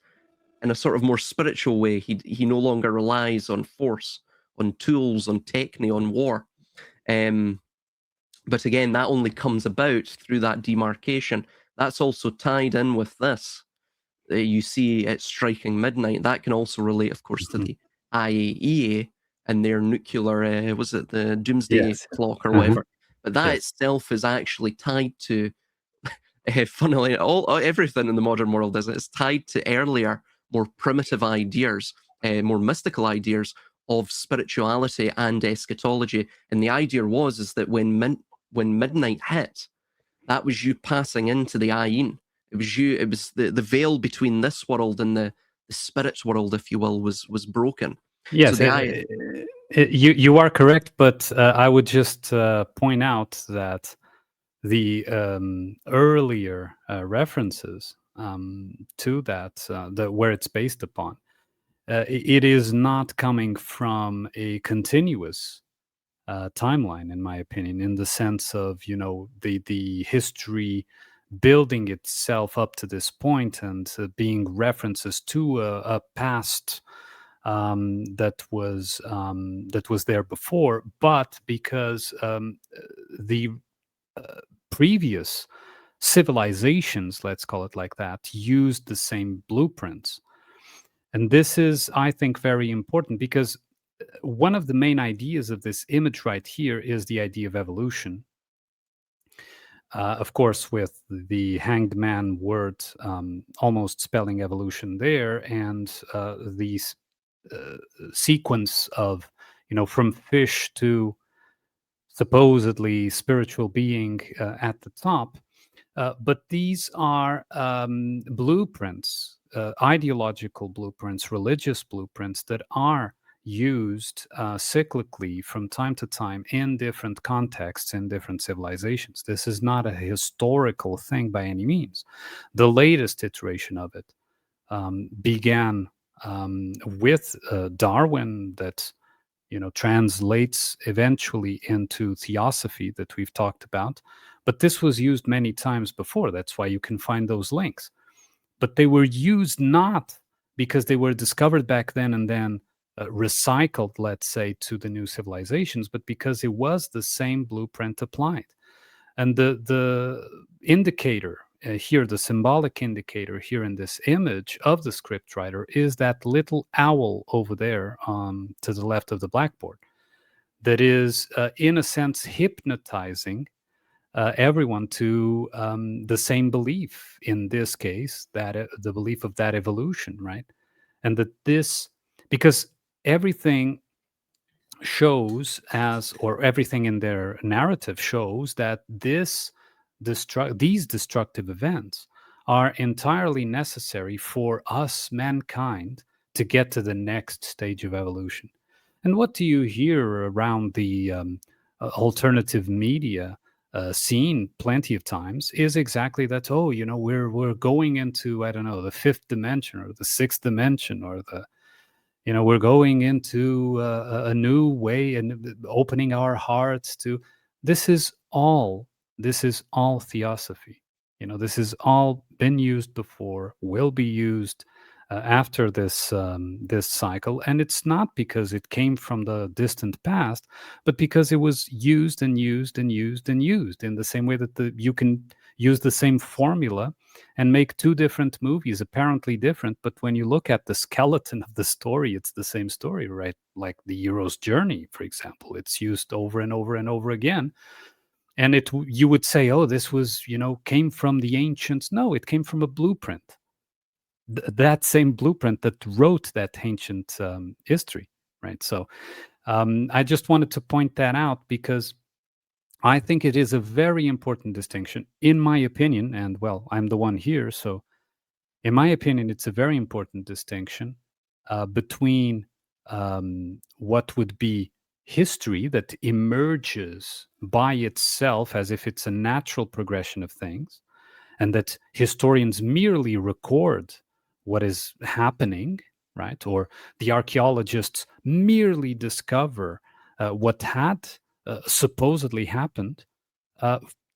A: in a sort of more spiritual way. He no longer relies on force, on tools, on techne, on war. But again, that only comes about through that demarcation. That's also tied in with this. You see it striking midnight. That can also relate, of course, to the IAEA and their nuclear, was it the doomsday clock or whatever? But that itself is actually tied to, funnily, everything in the modern world is tied to earlier, more primitive ideas, more mystical ideas of spirituality and eschatology. And the idea is that when midnight hit, that was you passing into the Ayin. It was the veil between this world and the spirit's world, if you will, was broken.
B: Yes,
A: So
B: you are correct, but I would just point out that the earlier references to that, where it's based upon, it is not coming from a continuous timeline, in my opinion, in the sense of the history building itself up to this point and being references to a past that was there before, but because the previous civilizations, let's call it like that, used the same blueprints. And this is, I think, very important, because one of the main ideas of this image right here is the idea of evolution. Of course, with the hanged man word almost spelling evolution there, and the sequence of, from fish to supposedly spiritual being at the top. But these are blueprints, ideological blueprints, religious blueprints that are used cyclically from time to time in different contexts, in different civilizations. This is not a historical thing by any means. The latest iteration of it began with Darwin, that translates eventually into theosophy that we've talked about. But this was used many times before. That's why you can find those links. But they were used not because they were discovered back then and then recycled, let's say, to the new civilizations, but because it was the same blueprint applied. And the indicator here, the symbolic indicator here in this image of the scriptwriter, is that little owl over there to the left of the blackboard that is, in a sense, hypnotizing everyone to the same belief, in this case, that the belief of that evolution, right? And that this, because everything shows or everything in their narrative shows that these destructive events are entirely necessary for us, mankind, to get to the next stage of evolution. And what do you hear around the alternative media scene plenty of times is exactly that. Oh, we're going into, I don't know, the 5th dimension or the 6th dimension, or we're going into a new way and opening our hearts to. This is all theosophy. This has all been used before, will be used after this cycle, and it's not because it came from the distant past, but because it was used and used and used and used in the same way that you use the same formula and make two different movies, apparently different, but when you look at the skeleton of the story, it's the same story, right? Like the hero's journey, for example, it's used over and over and over again. And you would say, oh, this was, came from the ancients. No, it came from a blueprint. That same blueprint that wrote that ancient history, right? So I just wanted to point that out because I think it is a very important distinction, in my opinion. And well, I'm the one here. So, in my opinion, it's a very important distinction between what would be history that emerges by itself as if it's a natural progression of things, and that historians merely record what is happening, right? Or the archaeologists merely discover what had supposedly happened,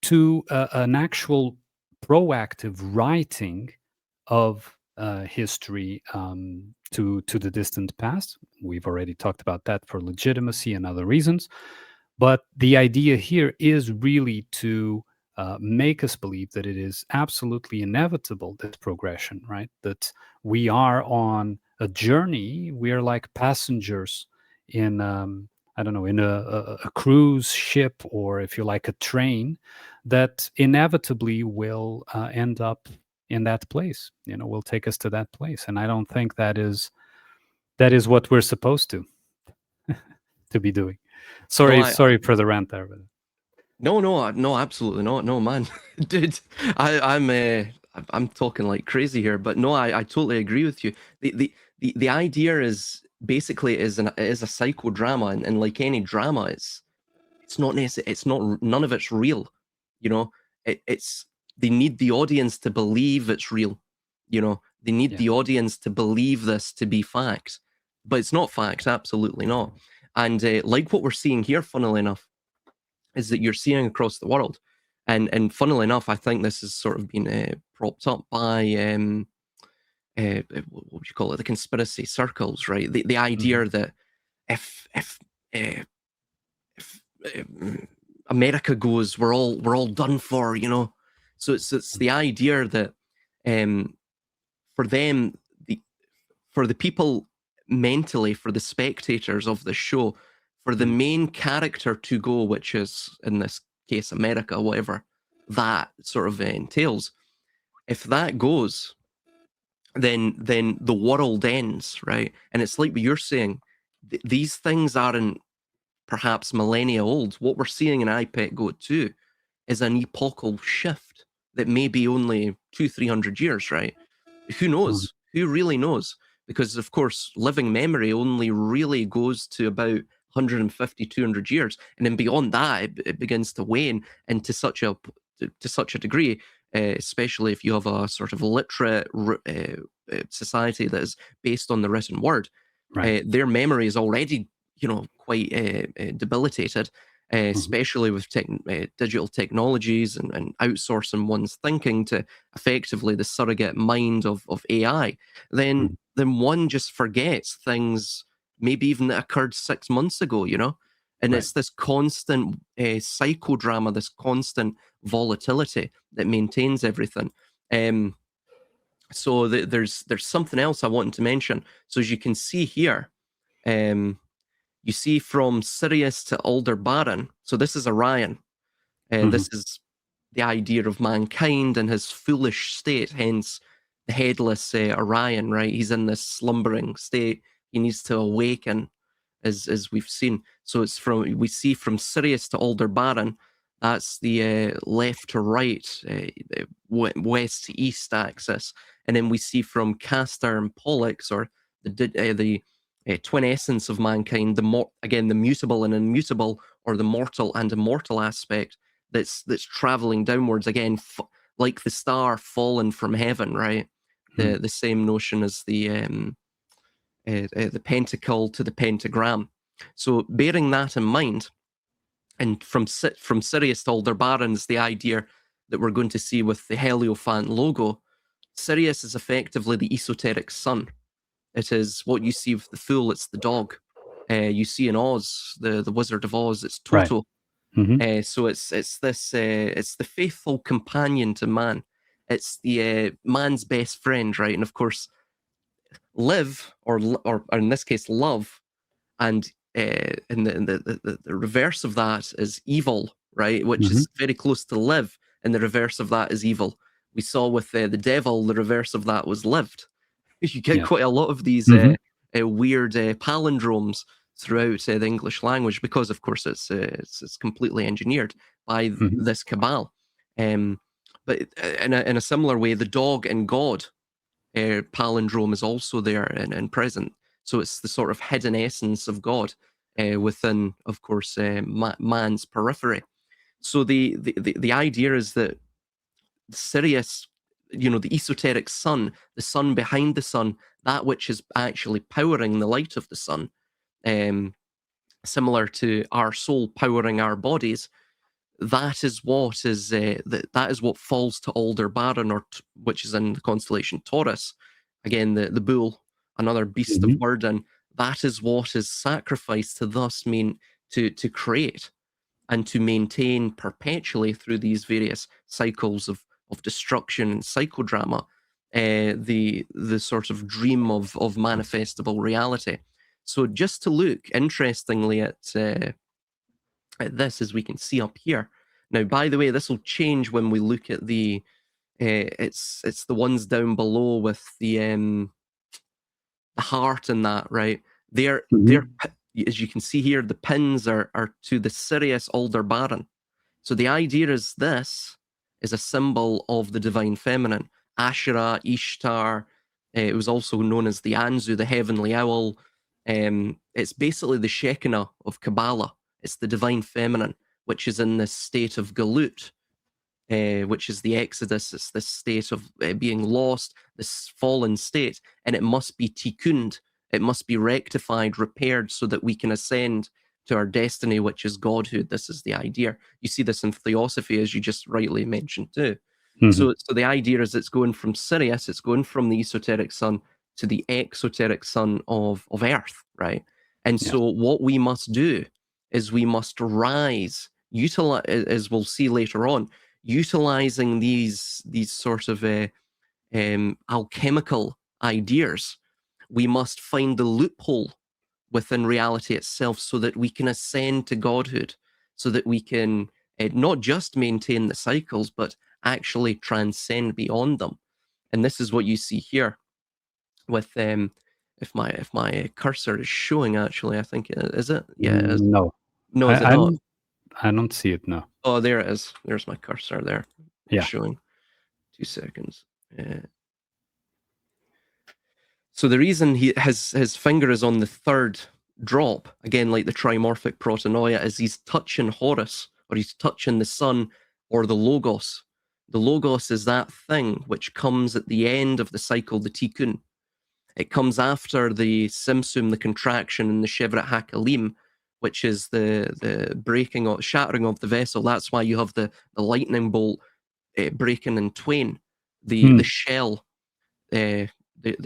B: to an actual proactive writing of history to the distant past. We've already talked about that for legitimacy and other reasons. But the idea here is really to make us believe that it is absolutely inevitable, this progression, right? That we are on a journey. We are like passengers in, I don't know, in a cruise ship, or if you like, a train that inevitably will end up in that place, will take us to that place. And I don't think that is what we're supposed to be doing.
A: No,
B: Sorry for the rant there. But...
A: No, absolutely not. No, man, dude, I'm talking like crazy here, but no, I totally agree with you. The idea is basically is a psychodrama, and like any drama, it's not necessary. It's not, none of it's real. It's they need the audience to believe it's real. They need the audience to believe this to be fact, but it's not fact. Absolutely not. And like what we're seeing here, funnily enough, is that you're seeing across the world, and funnily enough, I think this has sort of been propped up by what would you call it, the conspiracy circles, right? The idea that if America goes, we're all done for, So it's the idea that for them, for the people mentally, for the spectators of the show, for the main character to go, which is in this case America, whatever that sort of entails, if that goes, then the world ends, right? And it's like what you're saying, these things aren't perhaps millennia old. What we're seeing in IPEC Go 2 is an epochal shift that may be only 200-300 years, right? Who knows? Who really knows? Because of course, living memory only really goes to about 150-200 years, and then beyond that, it begins to wane, and to such a degree, especially if you have a sort of literate society that is based on the written word,
B: Right.
A: their memory is already, quite debilitated, especially with digital technologies and outsourcing one's thinking to effectively the surrogate mind of AI. Then one just forgets things maybe even that occurred 6 months ago, and it's this constant psychodrama, this constant volatility that maintains everything. So there's something else I wanted to mention. So as you can see here, you see from Sirius to Aldebaran. So this is Orion. This is the idea of mankind and his foolish state, hence the headless Orion, right? He's in this slumbering state. He needs to awaken, as we've seen. So we see from Sirius to Aldebaran, that's the left to right, west to east axis. And then we see from Castor and Pollux, or the twin essence of mankind, the mutable and immutable, or the mortal and immortal aspect that's traveling downwards again, like the star fallen from heaven, right? The same notion as the pentacle to the pentagram. So bearing that in mind, and from Sirius to Aldebaran is the idea that we're going to see with the Hierophant logo. Sirius is effectively the esoteric sun. It is what you see with the fool, it's the dog. You see in Oz, the Wizard of Oz, it's Toto. So it's the faithful companion to man. It's the man's best friend, right? And of course, live or in this case, love, and the reverse of that is evil, right? Which is very close to live, and the reverse of that is evil. We saw with the devil, the reverse of that was lived. You get
B: Yeah.
A: quite a lot of these weird palindromes throughout the English language because, of course, it's completely engineered by this cabal. But in a similar way, the dog and God palindrome is also there and present. So it's the sort of hidden essence of God within, of course, man's periphery. So the idea is that Sirius, the esoteric sun, the sun behind the sun, that which is actually powering the light of the sun, similar to our soul powering our bodies, that is what is that is what falls to Aldebaran, which is in the constellation Taurus. Again, the bull, another beast of burden. That is what is sacrificed to thus mean to create and to maintain perpetually through these various cycles of destruction and psychodrama, the sort of dream of manifestable reality. So just to look interestingly at this, as we can see up here. Now, by the way, this will change when we look at the it's the ones down below with the heart and that, right? They're as you can see here, the pins are to the Sirius Aldebaran. So the idea is this is a symbol of the divine feminine. Asherah, Ishtar, it was also known as the Anzu, the heavenly owl. It's basically the Shekinah of Kabbalah. It's the divine feminine, which is in this state of galut, which is the Exodus. It's this state of being lost, this fallen state, and it must be tikkuned. It must be rectified, repaired, so that we can ascend to our destiny, which is Godhood. This is the idea. You see this in Theosophy, as you just rightly mentioned too. So the idea is it's going from Sirius, it's going from the esoteric sun to the exoteric sun of Earth, right? And so what we must do is we must rise, utilize, as we'll see later on, utilizing these sort of alchemical ideas. We must find the loophole within reality itself so that we can ascend to Godhood, so that we can not just maintain the cycles, but actually transcend beyond them. And this is what you see here with if my cursor is showing, actually, I think is it? Yeah, it is.
B: No.
A: No, is it not?
B: I don't see it, no.
A: Oh, there it is. There's my cursor there.
B: Yeah.
A: Showing. 2 seconds. So the reason his finger is on the third drop, again, like the trimorphic protonoia, is he's touching Horus, or he's touching the sun, or the Logos. The Logos is that thing which comes at the end of the cycle, the Tikkun. It comes after the Simsum, the contraction, and the Shevrat HaKalim, which is the breaking or shattering of the vessel. That's why you have the lightning bolt breaking in twain, the shell, the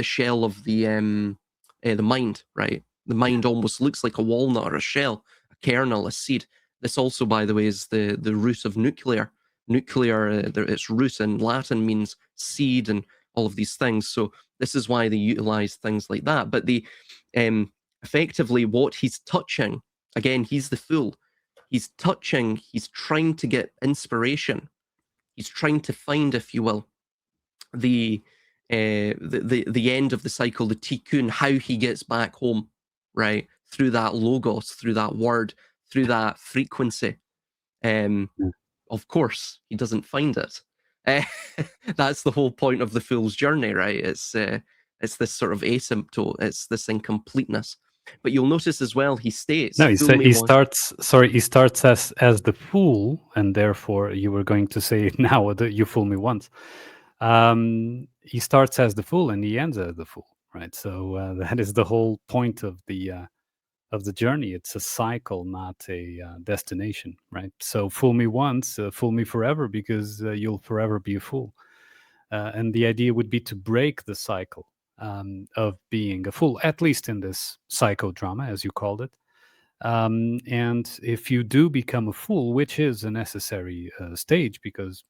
A: shell of the mind, right? The mind almost looks like a walnut or a shell, a kernel, a seed. This also, by the way, is the root of nuclear. Nuclear, its root in Latin means seed and all of these things. So this is why they utilize things like that. But the effectively what he's touching, again, he's the fool. He's touching, he's trying to get inspiration. He's trying to find, if you will, the end of the cycle, the tikkun, how he gets back home, right? Through that logos, through that word, through that frequency. Of course, he doesn't find it. That's the whole point of the fool's journey, right? It's this sort of asymptote. It's this incompleteness. But you'll notice as well, he states.
B: No, he starts. Sorry, he starts as the fool, and therefore you were going to say it now. You fool me once. He starts as the fool, and he ends as the fool, right? So that is the whole point of the journey. It's a cycle, not a destination, right? So fool me once, fool me forever, because you'll forever be a fool. And the idea would be to break the cycle of being a fool, at least in this psychodrama, as you called it. And if you do become a fool, which is a necessary stage, because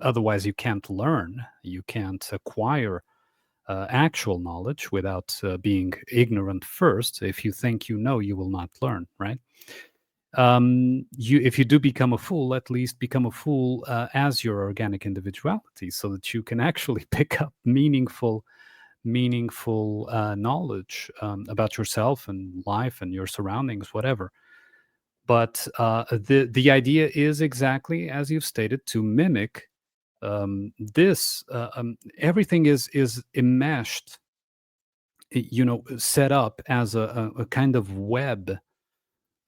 B: otherwise you can't learn, you can't acquire actual knowledge without being ignorant first. If you think you know, you will not learn, right? If you do become a fool, at least become a fool as your organic individuality, so that you can actually pick up meaningful knowledge about yourself and life and your surroundings, whatever. But the idea is exactly as you've stated, to mimic this. Everything is enmeshed, set up as a kind of web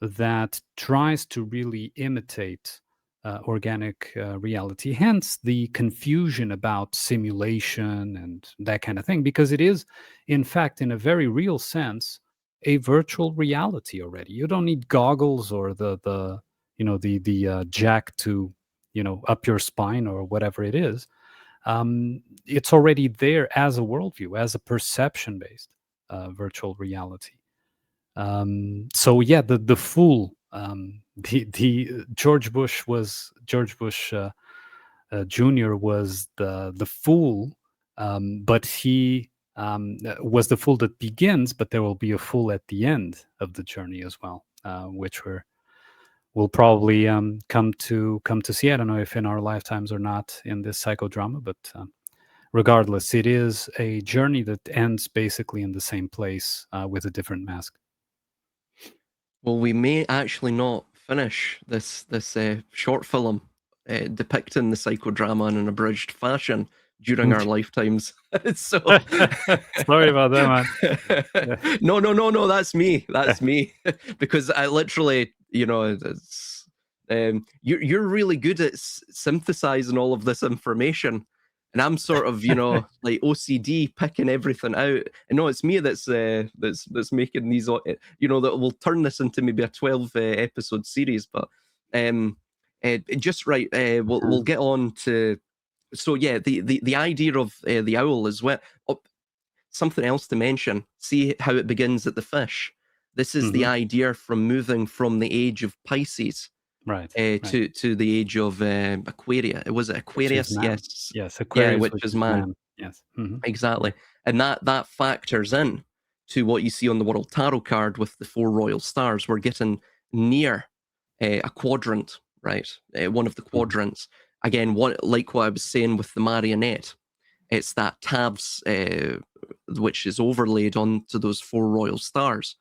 B: that tries to really imitate organic reality. Hence the confusion about simulation and that kind of thing, because it is, in fact, in a very real sense, a virtual reality already. You don't need goggles or the jack to up your spine or whatever it is. It's already there as a worldview, as a perception based virtual reality. So yeah, the fool, the George Bush Jr. was the fool, but he was the fool that begins, but there will be a fool at the end of the journey as well, which we'll probably come to see. I don't know if in our lifetimes or not in this psychodrama, but regardless, it is a journey that ends basically in the same place with a different mask.
A: Well, we may actually not finish this short film depicting the psychodrama in an abridged fashion during our lifetimes. So
B: Sorry about that, man.
A: No, that's me. That's me. Because I literally, it's you're really good at synthesizing all of this information. And I'm sort of, like OCD, picking everything out. And no, it's me that's making these, that will turn this into maybe a 12 episode series. But just right, we'll get on to. So yeah, the idea of the owl as well. Oh, something else to mention. See how it begins at the fish. This is the idea from moving from the age of Pisces.
B: Right.
A: To the age of Aquaria. Was it Aquarius?
B: Yes, Aquarius,
A: which is man.
B: Yes.
A: Exactly. And that factors in to what you see on the World Tarot card with the 4 royal stars. We're getting near a quadrant, right? One of the quadrants. Again, like what I was saying with the marionette, it's that tabs which is overlaid onto those 4 royal stars,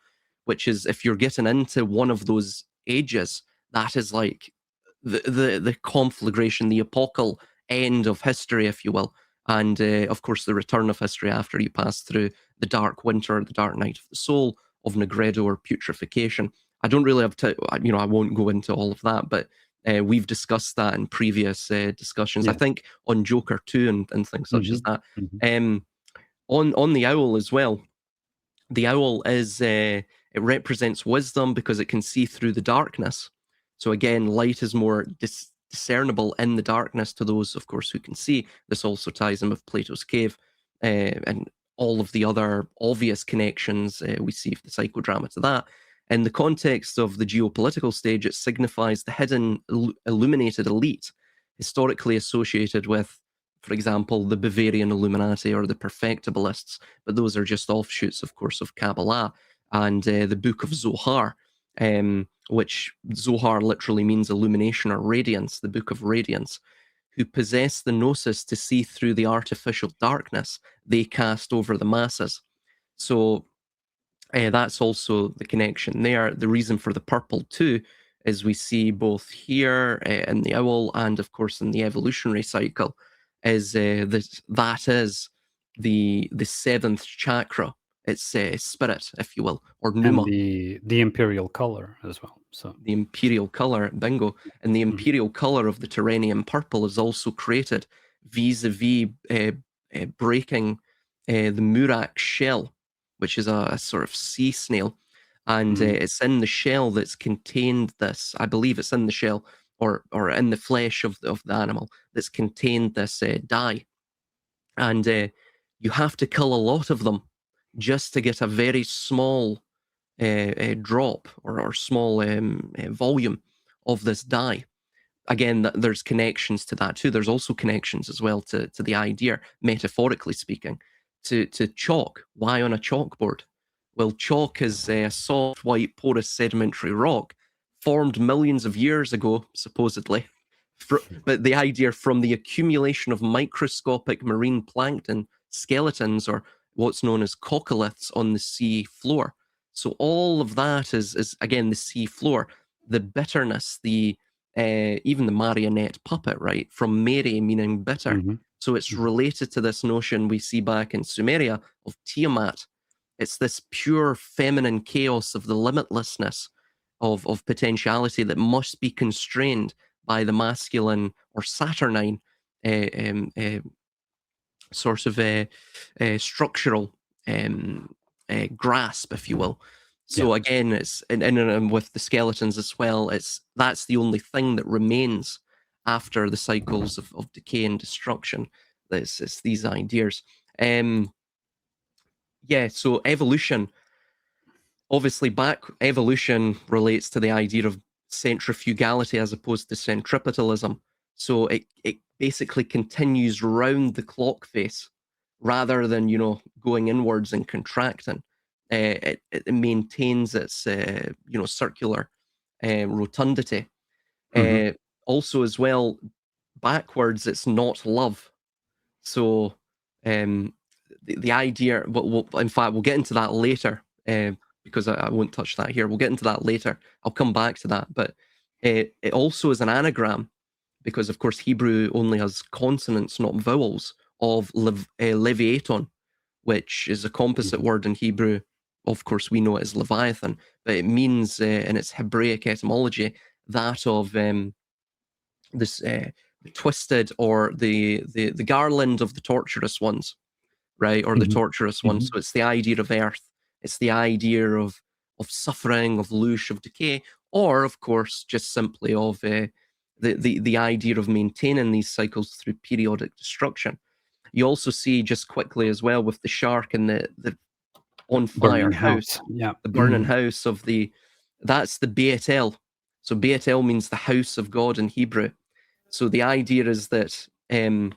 A: which is, if you're getting into one of those ages, that is like the conflagration, the apocal end of history, if you will. And of course, the return of history after you pass through the dark winter, the dark night of the soul of Negredo or putrefaction. I don't really have to, I won't go into all of that, but we've discussed that in previous discussions.
B: Yes.
A: I think on Joker 2 and things such as that. On the owl as well. The owl is, it represents wisdom because it can see through the darkness. So again, light is more discernible in the darkness to those, of course, who can see. This also ties in with Plato's cave and all of the other obvious connections we see for the psychodrama to that. In the context of the geopolitical stage, it signifies the hidden, illuminated elite, historically associated with, for example, the Bavarian Illuminati or the Perfectibilists, but those are just offshoots, of course, of Kabbalah and the Book of Zohar, which Zohar literally means illumination or radiance, the Book of Radiance, who possess the gnosis to see through the artificial darkness they cast over the masses. So that's also the connection there. The reason for the purple too is we see both here in the owl and of course in the evolutionary cycle is that is the 7th chakra. It's spirit, if you will, or pneuma.
B: And the imperial color as well. So
A: the imperial color, bingo. And the imperial color of the Terrenium purple is also created vis-a-vis breaking the Murak shell, which is a sort of sea snail. And it's in the shell that's contained this, I believe it's in the shell or in the flesh of the animal that's contained this dye. And you have to kill a lot of them just to get a very small drop or small volume of this dye. Again, there's connections to that too. There's also connections as well to the idea, metaphorically speaking, to chalk. Why on a chalkboard? Well, chalk is a soft, white, porous sedimentary rock formed millions of years ago, supposedly. But the idea from the accumulation of microscopic marine plankton skeletons, or what's known as coccoliths, on the sea floor. So all of that is again the sea floor, the bitterness, the even the marionette puppet, right? From Mary meaning bitter.
B: Mm-hmm.
A: So it's related to this notion we see back in Sumeria of Tiamat. It's this pure feminine chaos of the limitlessness of potentiality that must be constrained by the masculine or saturnine sort of structural grasp, if you will. So again, it's and with the skeletons as well. That's the only thing that remains after the cycles of decay and destruction. It's these ideas. So evolution. Obviously, evolution relates to the idea of centrifugality as opposed to centripetalism. So it basically continues round the clock face rather than going inwards and contracting. It maintains its circular rotundity. Also, as well, backwards, it's not love. So the idea, in fact, we'll get into that later. Because I won't touch that here. We'll get into that later. I'll come back to that. But it also is an anagram, because, of course, Hebrew only has consonants, not vowels, of leviaton, which is a composite word in Hebrew. Of course, we know it as Leviathan, but it means, in its Hebraic etymology, that of this twisted, or the garland of the torturous ones, right? Or the torturous ones. So it's the idea of earth. It's the idea of suffering, of loosh, of decay, or, of course, just simply of the idea of maintaining these cycles through periodic destruction. You also see, just quickly as well, with the shark and the on fire house, the burning house of that's the Beit El. So Beit El means the house of God in Hebrew. So the idea is that, again,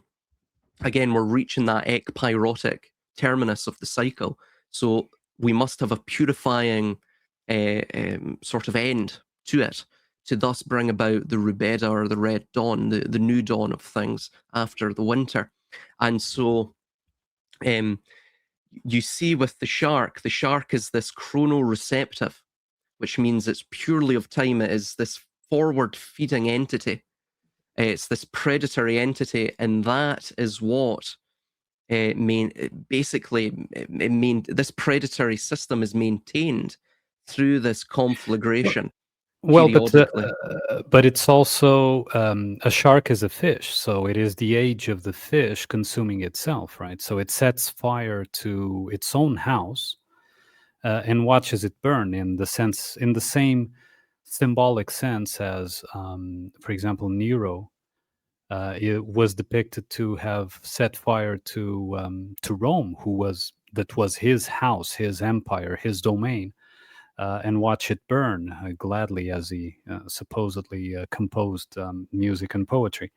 A: we're reaching that ekpyrotic terminus of the cycle. So we must have a purifying sort of end to it, to thus bring about the Rubeda, or the red dawn, the new dawn of things after the winter. And so you see with the shark is this chronoreceptive, which means it's purely of time. It is this forward-feeding entity. It's this predatory entity, and that is what this predatory system is maintained through this conflagration.
B: Well, but it's also a shark is a fish, so it is the age of the fish consuming itself, right? So it sets fire to its own house and watches it burn, in the same symbolic sense as, for example, Nero. It was depicted to have set fire to Rome, that was his house, his empire, his domain, and watch it burn gladly, as he supposedly composed music and poetry.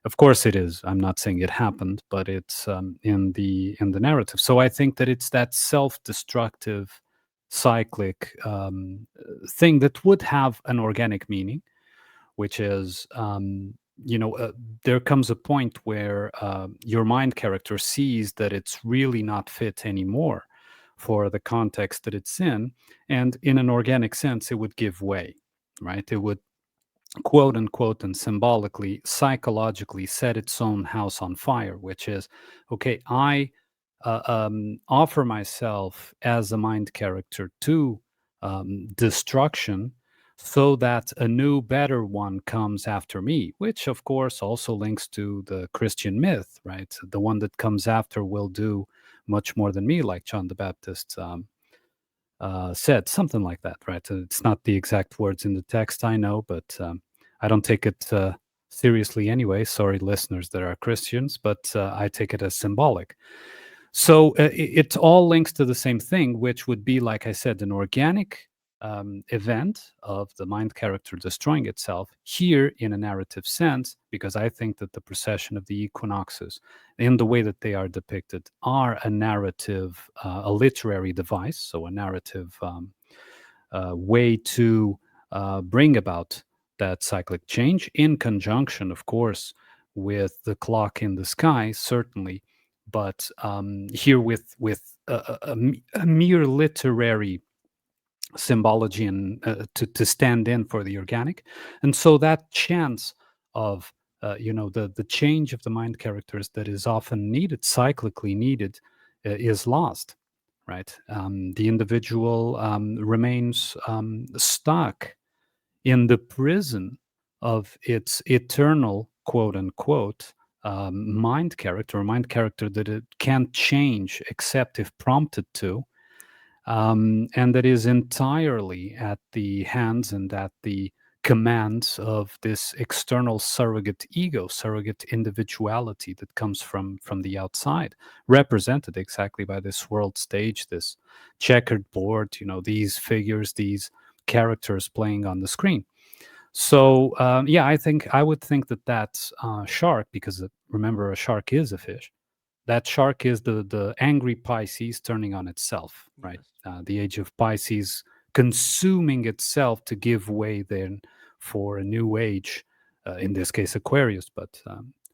B: Of course, it is. I'm not saying it happened, but it's in the narrative. So I think that it's that self-destructive, cyclic thing that would have an organic meaning, which is, there comes a point where your mind character sees that it's really not fit anymore for the context that it's in, and in an organic sense, it would give way, right? It would, quote unquote, and symbolically, psychologically, set its own house on fire, which is, okay, I offer myself as a mind character to destruction, so that a new, better one comes after me, which, of course, also links to the Christian myth, right? The one that comes after will do much more than me, like John the Baptist said, something like that, right? It's not the exact words in the text, I know, but I don't take it seriously anyway. Sorry, listeners that are Christians, but I take it as symbolic. So it all links to the same thing, which would be, like I said, an organic event of the mind character destroying itself here in a narrative sense, because I think that the procession of the equinoxes, in the way that they are depicted, are a narrative, a literary device, so a narrative way to bring about that cyclic change, in conjunction, of course, with the clock in the sky, certainly, but here with a mere literary symbology and to stand in for the organic. And so that chance of the change of the mind characters that is often needed, cyclically needed, is lost, right? The individual remains stuck in the prison of its eternal, quote unquote, mind character, or mind character that it can't change except if prompted to, and that is entirely at the hands and at the commands of this external surrogate ego, surrogate individuality that comes from the outside, represented exactly by this world stage, this checkered board, these figures, these characters playing on the screen. So yeah, I would think that shark, because remember, a shark is a fish. That shark is the angry Pisces turning on itself, right?
A: Yes.
B: The age of Pisces consuming itself to give way then for a new age, in this case Aquarius, but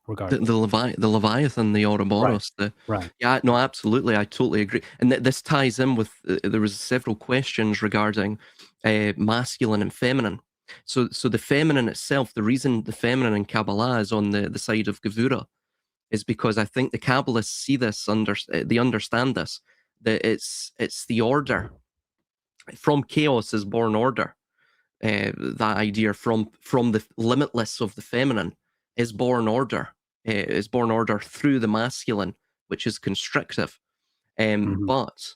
B: regardless.
A: The Leviathan, the
B: Right,
A: Ouroboros,
B: right.
A: yeah, no, absolutely, I totally agree, and this ties in with there was several questions regarding masculine and feminine. So the feminine itself, the reason the feminine in Kabbalah is on the side of Gevura is because I think the Kabbalists see this, they understand this, that it's the order. From chaos is born order. That idea from the limitless of the feminine is born order. Is born order through the masculine, which is constrictive.
B: Mhm.
A: But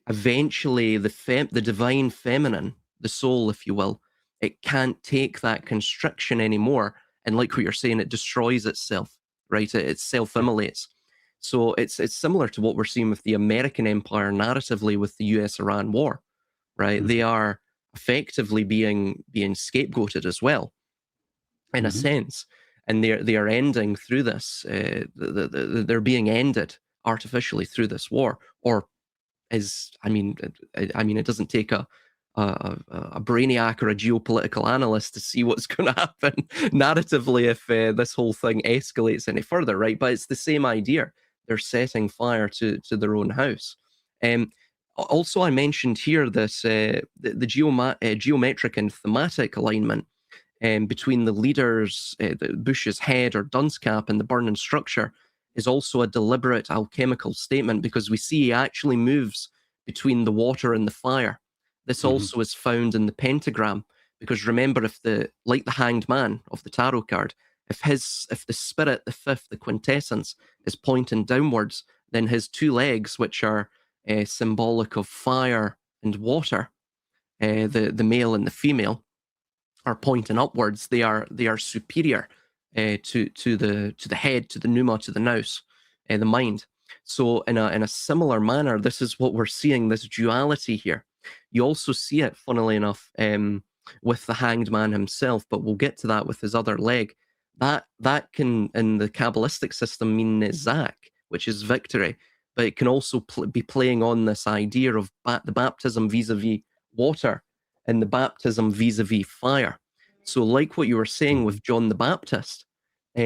A: eventually, the divine feminine, the soul, if you will, it can't take that constriction anymore. And like what you're saying, it destroys itself, right? It
B: Yeah.
A: self-immolates. So it's similar to what we're seeing with the American empire narratively with the US-Iran war, right? They
B: Mhm.
A: are effectively being scapegoated as well, in a
B: Mhm.
A: sense, and they are ending through this. They're being ended artificially through this war, or is I mean, it doesn't take a brainiac or a geopolitical analyst to see what's going to happen narratively if this whole thing escalates any further, right? But it's the same idea. They're setting fire to their own house. Um, Also, I mentioned here this the geometric and thematic alignment between the leaders, the Bush's head or dunce cap, and the burning structure is also a deliberate alchemical statement, because we see he actually moves between the water and the fire. This
B: Mhm.
A: also is found in the pentagram, because remember, if like the hanged man of the tarot card, if the spirit, the fifth, the quintessence is pointing downwards, then his two legs, which are symbolic of fire and water, the male and the female, are pointing upwards. They are superior to the head, to the pneuma, to the nous, the mind. So in a similar manner, this is what we're seeing, this duality here. You also see it, funnily enough, with the hanged man himself, but we'll get to that with his other leg. That can, in the Kabbalistic system, mean Nizak, which is victory, but it can also be playing on this idea of the baptism vis-a-vis water and the baptism vis-a-vis fire. So, like what you were saying
B: Mhm.
A: with John the Baptist,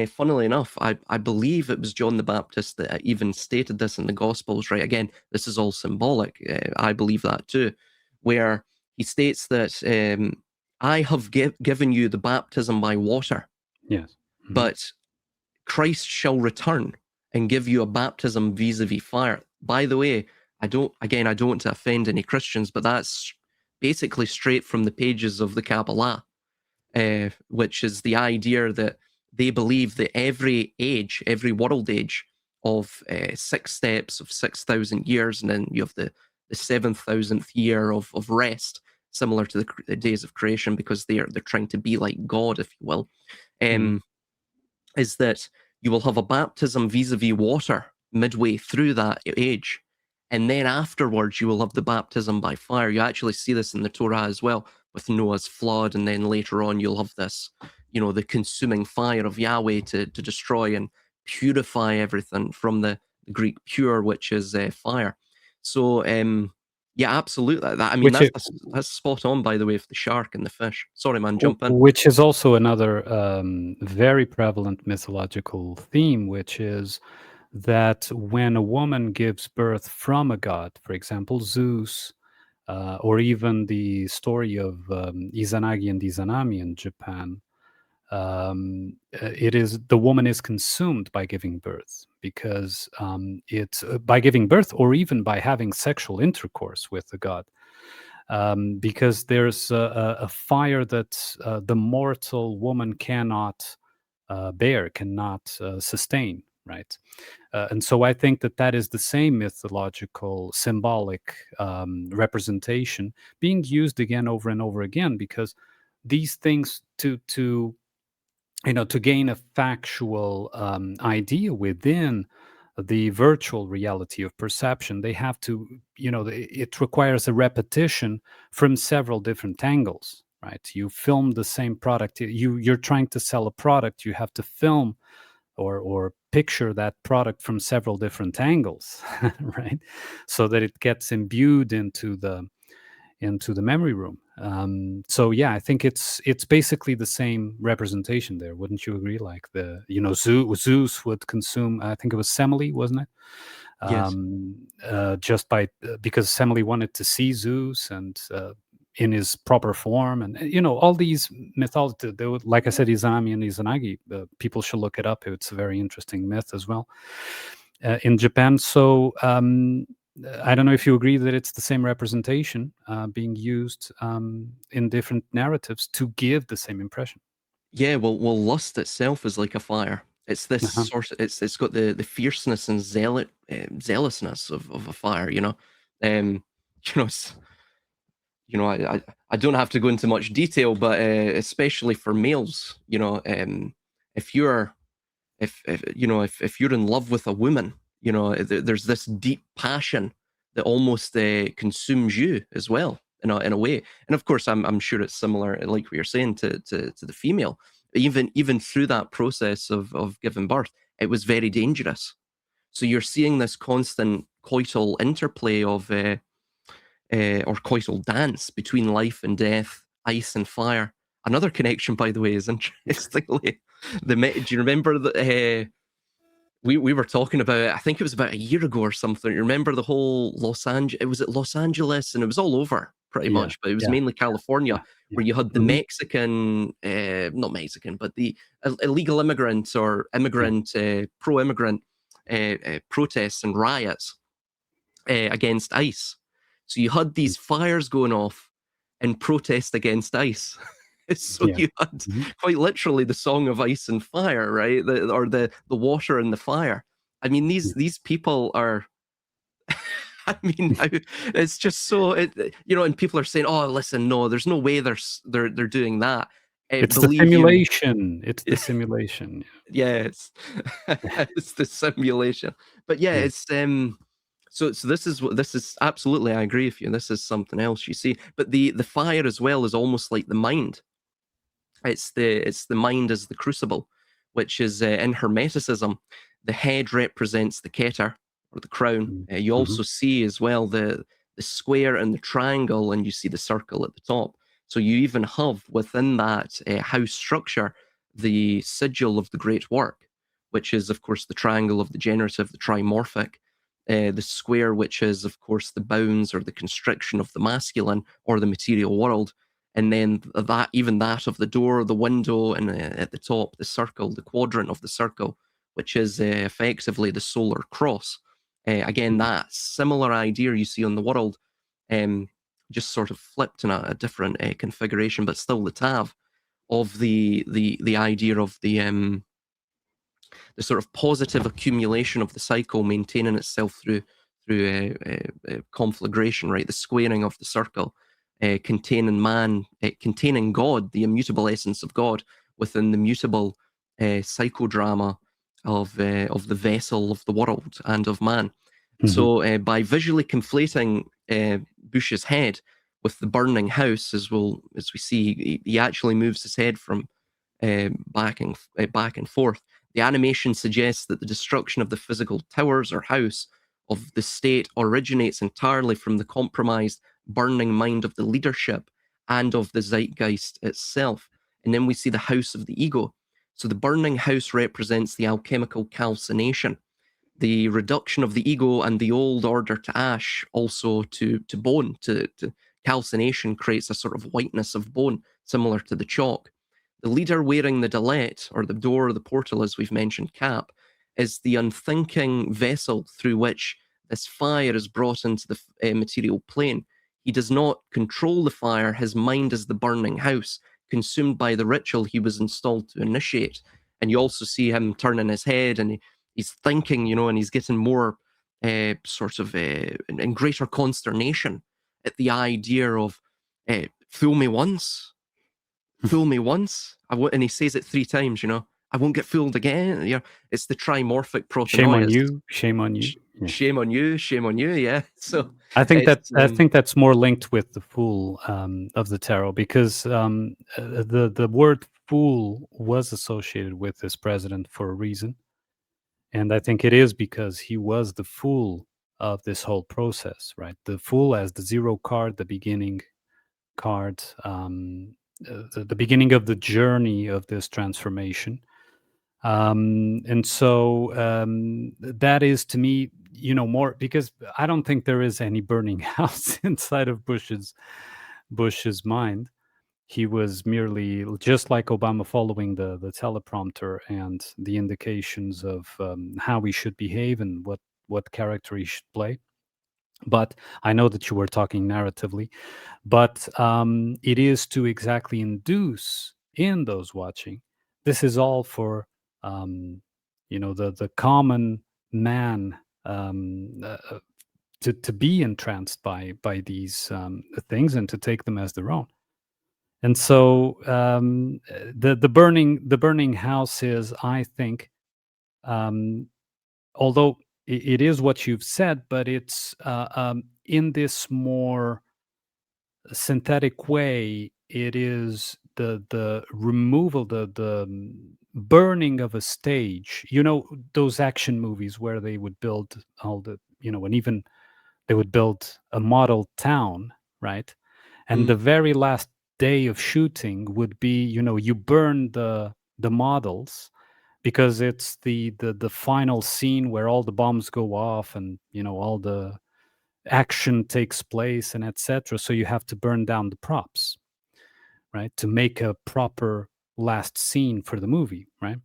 A: funnily enough, I believe it was John the Baptist that even stated this in the Gospels, right? Again, this is all symbolic. I believe that too, where he states that I have given you the baptism by water,
B: Yes. Mhm.
A: but Christ shall return and give you a baptism vis-a-vis fire. By the way, I don't want to offend any Christians, but that's basically straight from the pages of the Kabbalah, which is the idea that they believe that every age, every world age of 6 steps of 6,000 years, and then you have the 7,000th year of rest, similar to the days of creation, because they're trying to be like God, if you will.
B: Mhm.
A: Is that you will have a baptism vis-a-vis water, midway through that age. And then afterwards, you will have the baptism by fire. You actually see this in the Torah as well, with Noah's flood. And then later on, you'll have this, the consuming fire of Yahweh to destroy and purify everything, from the Greek pure, which is fire. So, yeah, absolutely. I mean,
B: Which
A: that's spot on, by the way, for the shark and the fish. Sorry, man, jump in.
B: Which is also another very prevalent mythological theme, which is that when a woman gives birth from a god, for example, Zeus, or even the story of Izanagi and Izanami in Japan, it is the woman is consumed by giving birth, because it's by giving birth or even by having sexual intercourse with the god. Because there's a fire that the mortal woman cannot bear, cannot sustain, right? And so I think that is the same mythological, symbolic representation being used again over and over again, because these things to gain a factual idea within the virtual reality of perception, they have to, it requires a repetition from several different angles, right? You film the same product, you're trying to sell a product, you have to film or picture that product from several different angles, right? So that it gets imbued into the memory room. So yeah, I think it's basically the same representation there. Wouldn't you agree? Like Zeus would consume, I think it was Semele, wasn't it?
A: Yes.
B: Just because Semele wanted to see Zeus and in his proper form, and all these mythology. Like I said, Izanami and Izanagi. People should look it up. It's a very interesting myth as well in Japan. So. I don't know if you agree that it's the same representation being used in different narratives to give the same impression.
A: Yeah, well, lust itself is like a fire. It's this sort of, it's got the fierceness and zealousness of a fire. It's, I don't have to go into much detail, but especially for males, if you're if you're in love with a woman, there's this deep passion that almost consumes you as well, in a way. And of course, I'm sure it's similar, like what you're saying, to the female. Even through that process of giving birth, it was very dangerous. So you're seeing this constant coital interplay of or coital dance between life and death, ice and fire. Another connection, by the way, is interestingly do you remember that we were talking about it, I think it was about a year ago or something. You remember the whole Los Angeles, and it was all over pretty much, but it was mainly California, where you had the Mexican, not Mexican, but the illegal immigrants or immigrant, pro-immigrant protests and riots against ICE. So you had these fires going off in protest against ICE. So you had quite literally the song of ice and fire, right? Or the water and the fire. I mean, these people are. I mean, it's just so and people are saying, "Oh, listen, no, there's no way they're doing that."
B: It's the simulation. It's the simulation.
A: Yeah, it's the simulation. But yeah, it's So this is absolutely, I agree with you. This is something else you see. But the fire as well is almost like the mind. It's the mind as the crucible, which is in Hermeticism, the head represents the Keter or the crown. You also see as well the square and the triangle, and you see the circle at the top. So you even have within that house structure the sigil of the great work, which is of course the triangle of the generative, the trimorphic, the square, which is of course the bounds or the constriction of the masculine or the material world. And then that of the door, the window, and at the top, the circle, the quadrant of the circle, which is effectively the solar cross. Again, that similar idea you see on the world, just sort of flipped in a different configuration, but still the Tav of the idea of the sort of positive accumulation of the cycle maintaining itself through conflagration, right? The squaring of the circle. Containing man, containing God, the immutable essence of God, within the mutable psychodrama of the vessel of the world and of man.
B: Mhm.
A: So by visually conflating Bush's head with the burning house, as we see, he actually moves his head from back and forth. The animation suggests that the destruction of the physical towers or house of the state originates entirely from the compromised, burning mind of the leadership and of the zeitgeist itself. And then we see the house of the ego. So the burning house represents the alchemical calcination, the reduction of the ego and the old order to ash, also to bone, to calcination creates a sort of whiteness of bone, similar to the chalk. The leader wearing the dalet, or the door or the portal, as we've mentioned, cap, is the unthinking vessel through which this fire is brought into the material plane. He does not control the fire. His mind is the burning house, consumed by the ritual he was installed to initiate. And you also see him turning his head, and he's thinking, and he's getting more sort of in greater consternation at the idea of fool me once, fool me once. And he says it 3 times, I won't get fooled again. It's the trimorphic protonoia.
B: Shame on you. Shame on you.
A: Yeah. Shame on you. Shame on you. Yeah. So
B: I think that's more linked with the fool of the tarot, because the word fool was associated with this president for a reason, and I think it is because he was the fool of this whole process, right? The fool as the 0 card, the beginning card, the beginning of the journey of this transformation. And so that is, to me, more, because I don't think there is any burning house inside of Bush's mind. He was merely, just like Obama, following the teleprompter and the indications of how he should behave and what character he should play. But I know that you were talking narratively, but it is to exactly induce in those watching. This is all for the common man to be entranced by these things and to take them as their own. And so the burning house is, I think, although it is what you've said, but it's in this more synthetic way. It is the removal, the burning of a stage. Those action movies where they would build all the, and even they would build a model town, right? And the very last day of shooting would be, you burn the models, because it's the final scene where all the bombs go off and all the action takes place and etc. So you have to burn down the props, right, to make a proper last scene for the movie, right?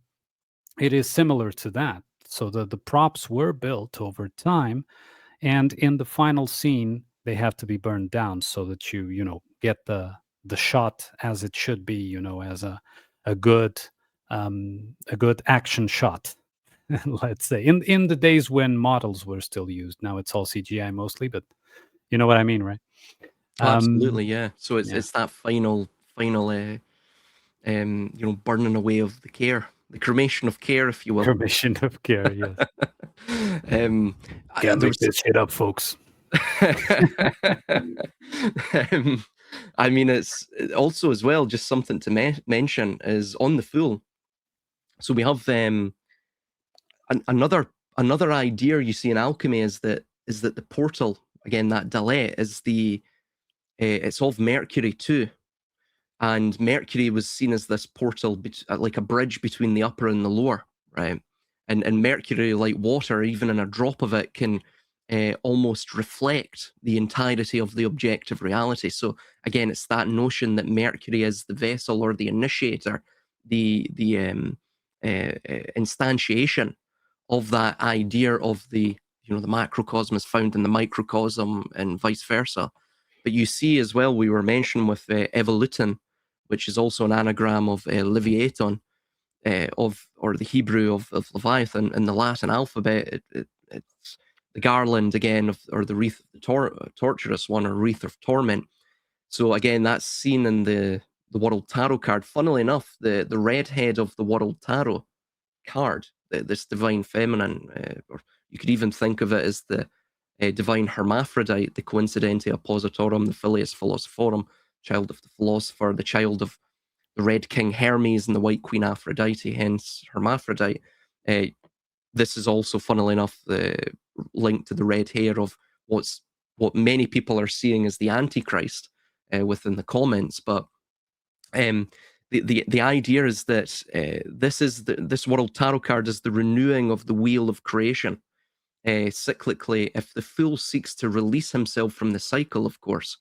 B: It is similar to that. So the props were built over time, and in the final scene they have to be burned down so that you get the shot as it should be, as a good action shot. Let's say in the days when models were still used. Now it's all CGI mostly, but you know what I mean, right?
A: Absolutely, yeah. So
B: yeah.
A: it's that final burning away of the care, the cremation of care, if you will.
B: Cremation of care, yes. Can't make this shit up, folks.
A: I mean, it's also as well, just something to mention is on the Fool. So we have another idea you see in alchemy is that the portal, again, that dalet, is it's of Mercury too. And Mercury was seen as this portal, like a bridge between the upper and the lower, right? And Mercury, like water, even in a drop of it, can almost reflect the entirety of the objective reality. So again, it's that notion that Mercury is the vessel or the initiator, the instantiation of that idea of the macrocosm is found in the microcosm and vice versa. But you see as well, we were mentioning with evolutin, which is also an anagram of leviathan, or the Hebrew of Leviathan. In the Latin alphabet, it's the garland again or the wreath of the torturous one, or wreath of torment. So again, that's seen in the World Tarot card. Funnily enough, the red head of the World Tarot card this divine feminine, or you could even think of it as the divine hermaphrodite, the coincidentia oppositorum, the filius philosophorum, child of the philosopher, the child of the Red King Hermes and the White Queen Aphrodite, hence hermaphrodite. This is also, funnily enough, linked to the red hair of what many people are seeing as the Antichrist within the comments. But the idea is that this World Tarot card is the renewing of the wheel of creation. Cyclically, if the fool seeks to release himself from the cycle, of course,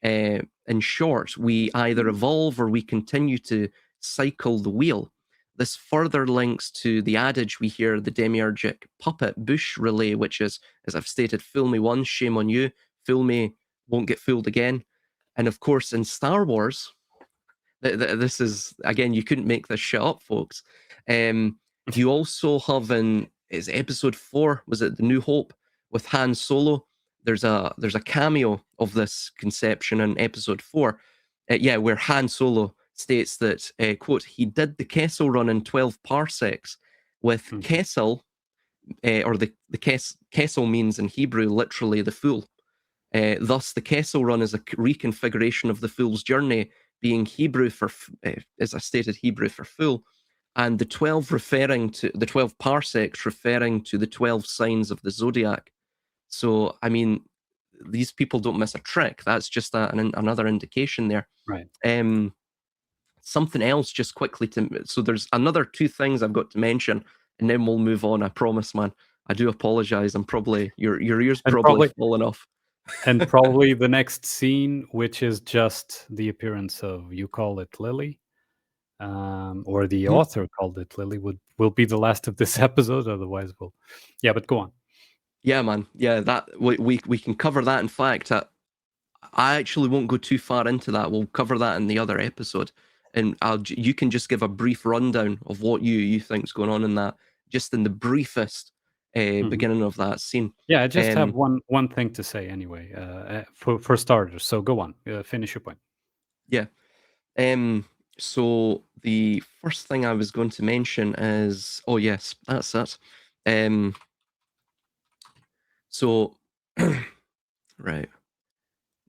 A: in short, we either evolve or we continue to cycle the wheel. This further links to the adage we hear, the demiurgic puppet bush relay, which is, as I've stated, fool me once, shame on you, fool me, won't get fooled again. And of course, in Star Wars, this is, again, you couldn't make this shit up, folks. You also have is episode 4, was it The New Hope, with Han Solo? There's a cameo of this conception in episode 4, where Han Solo states that, quote, he did the Kessel run in 12 parsecs with Kessel, or the Kessel means in Hebrew literally the fool. Thus, the Kessel run is a reconfiguration of the fool's journey, being Hebrew for, as I stated, Hebrew for fool, and the 12 referring to the 12 parsecs referring to the 12 signs of the zodiac. So, I mean, these people don't miss a trick. That's just another indication there.
B: Right.
A: Something else, just quickly so there's another 2 things I've got to mention, and then we'll move on. I promise, man. I do apologize. I'm probably your ears probably falling off.
B: And probably the next scene, which is just the appearance of, you call it Lily, or the author called it Lily, will be the last of this episode. Otherwise, but go on.
A: Yeah, man. Yeah, that we can cover that. In fact, I actually won't go too far into that. We'll cover that in the other episode, and you can just give a brief rundown of what you think's going on in that, just in the briefest beginning of that scene.
B: Yeah, I just have one thing to say anyway, for starters. So go on, finish your point.
A: Yeah. So the first thing I was going to mention is, oh yes, that's it. So, right,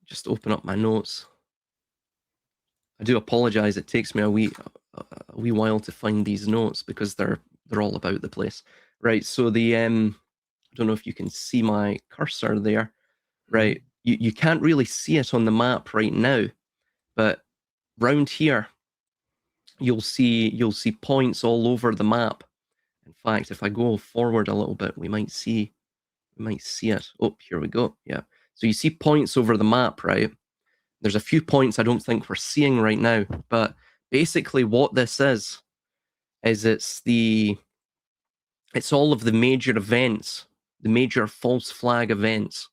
A: just open up my notes. I do apologize. It takes me a wee while to find these notes because they're all about the place. Right. So the I don't know if you can see my cursor there. Right. You can't really see it on the map right now, but round here, you'll see points all over the map. In fact, if I go forward a little bit, we might see it. Oh, here we go. Yeah. So you see points over the map, right? There's a few points I don't think we're seeing right now, but basically what this is it's all of the major events, the major false flag events,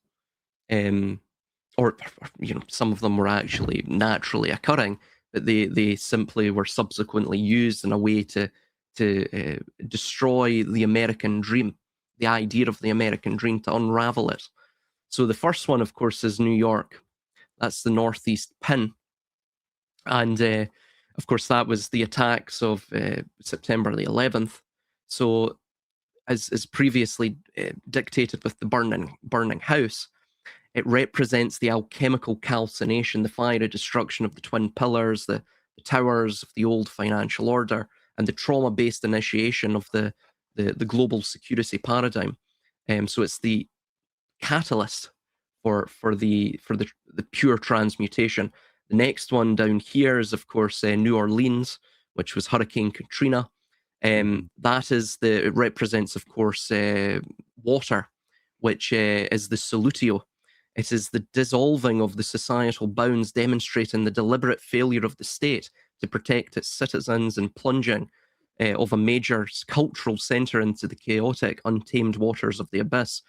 A: or some of them were actually naturally occurring, but they simply were subsequently used in a way to destroy the American dream, the idea of the American dream, to unravel it. So the first one, of course, is New York. That's the Northeast Pin. And, of course, that was the attacks of September the 11th. So, as previously dictated with the burning house, it represents the alchemical calcination, the fiery destruction of the twin pillars, the towers of the old financial order, and the trauma-based initiation of the global security paradigm. So it's the catalyst for the pure transmutation. The next one down here is, of course, New Orleans, which was Hurricane Katrina. It represents, of course, water, which is the solutio. It is the dissolving of the societal bounds, demonstrating the deliberate failure of the state to protect its citizens and plunging of a major cultural center into the chaotic, untamed waters of the abyss.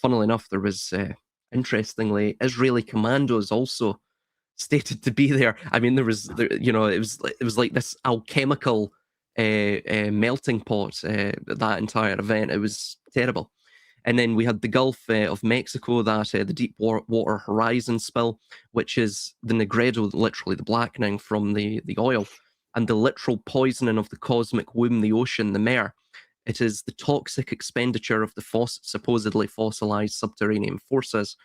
A: Funnily enough, there was, interestingly, Israeli commandos also stated to be there. I mean, it was like this alchemical melting pot, that entire event. It was terrible. And then we had the Gulf of Mexico, the deep water horizon spill, which is the negredo, literally the blackening from the oil, and the literal poisoning of the cosmic womb, the ocean, the mare. It is the toxic expenditure of the supposedly fossilized subterranean forces,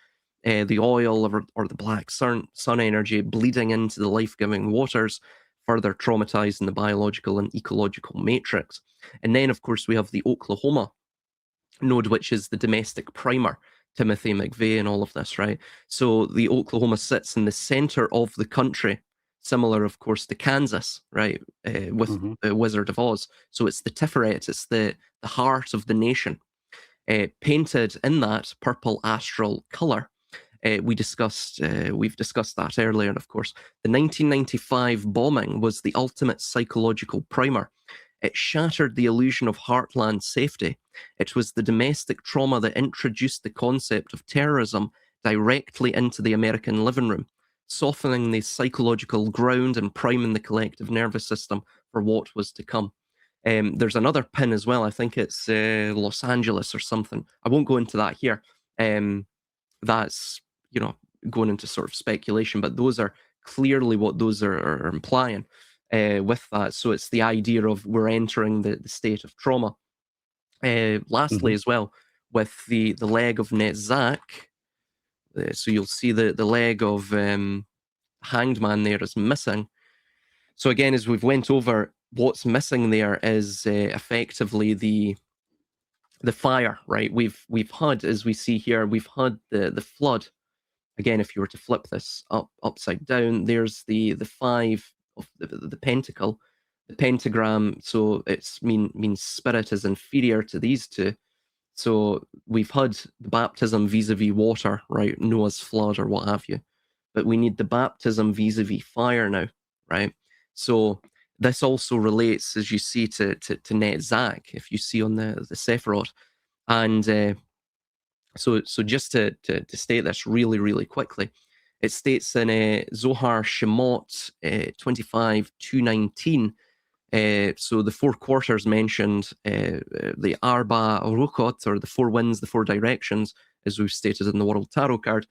A: the oil or the black sun energy bleeding into the life-giving waters, further traumatizing the biological and ecological matrix. And then, of course, we have the Oklahoma node, which is the domestic primer, Timothy McVeigh and all of this, right? So the Oklahoma sits in the center of the country, similar, of course, to Kansas, right, with the Wizard of Oz. So it's the Tiferet, it's the heart of the nation, painted in that purple astral color. We've discussed that earlier, of course. The 1995 bombing was the ultimate psychological primer. It shattered the illusion of heartland safety. It was the domestic trauma that introduced the concept of terrorism directly into the American living room, softening the psychological ground and priming the collective nervous system for what was to come. There's another pin as well. I think it's Los Angeles or something. I won't go into that here. That's, going into sort of speculation, but those are clearly what those are implying with that. So it's the idea of we're entering the state of trauma. Lastly, as well, with the leg of Netzach, so you'll see the leg of Hanged Man there is missing. So again, as we've went over, what's missing there is effectively the fire, right? We've had, as we see here, we've had the flood. Again, if you were to flip this upside down, there's the 5 of the pentacle, the pentagram. So it's means spirit is inferior to these two. So we've had the baptism vis-a-vis water, right? Noah's flood or what have you. But we need the baptism vis-a-vis fire now, right? So this also relates, as you see, to Netzach, if you see on the Sephiroth. And so just to state this really, really quickly, it states in Zohar Shemot 25:219. So the 4 quarters mentioned, the Arba Rukot, or the 4 winds, the 4 directions, as we've stated in the World Tarot card.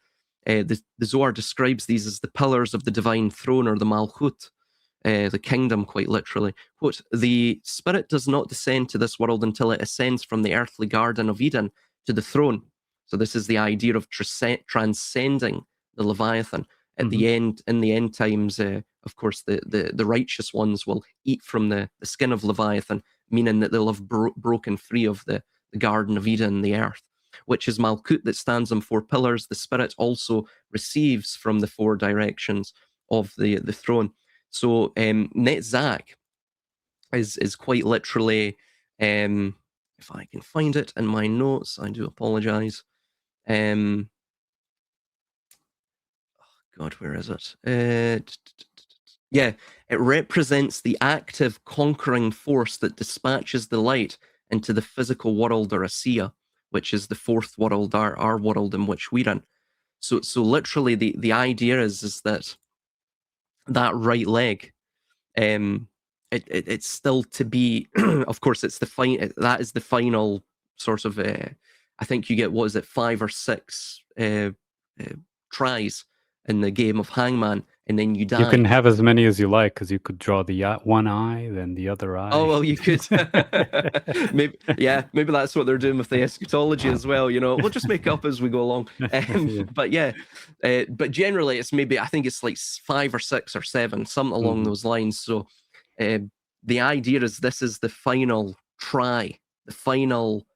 A: The Zohar describes these as the pillars of the divine throne, or the Malchut, the kingdom, quite literally. Quote, the spirit does not descend to this world until it ascends from the earthly garden of Eden to the throne. So this is the idea of transcending the Leviathan. At the end, in the end times, of course, the righteous ones will eat from the skin of Leviathan, meaning that they'll have broken free of the Garden of Eden, the earth, which is Malkut that stands on 4 pillars. The spirit also receives from the 4 directions of the throne. So Netzach is quite literally, if I can find it in my notes, I do apologize. God, where is it? Yeah, it represents the active conquering force that dispatches the light into the physical world, or Asiya, which is the 4th world, our world in which we're in. So literally the idea is that right leg, it's still to be, of course, it's that is the final sort of, I think you get, what is it, 5 or 6 tries in the game of Hangman, and then you die.
B: You can have as many as you like, because you could draw the one eye, then the other eye.
A: Oh, well, you could. maybe that's what they're doing with the eschatology as well. We'll just make up as we go along. But generally, it's maybe, I think it's like 5 or 6 or 7, something along those lines. So the idea is this is the final try, the final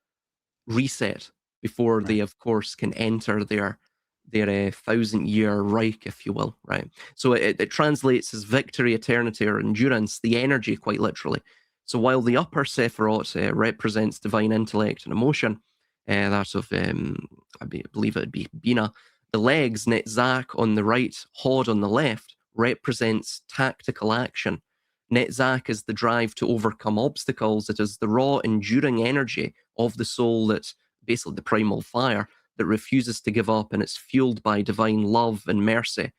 A: reset before they, of course, can enter their 1,000-year Reich, if you will, right? So it translates as victory, eternity, or endurance, the energy, quite literally. So while the upper Sephiroth represents divine intellect and emotion, that of, I believe it'd be Bina, the legs, Netzach on the right, Hod on the left, represents tactical action. Netzach is the drive to overcome obstacles. It is the raw, enduring energy of the soul that's basically the primal fire that refuses to give up, and it's fueled by divine love and mercy,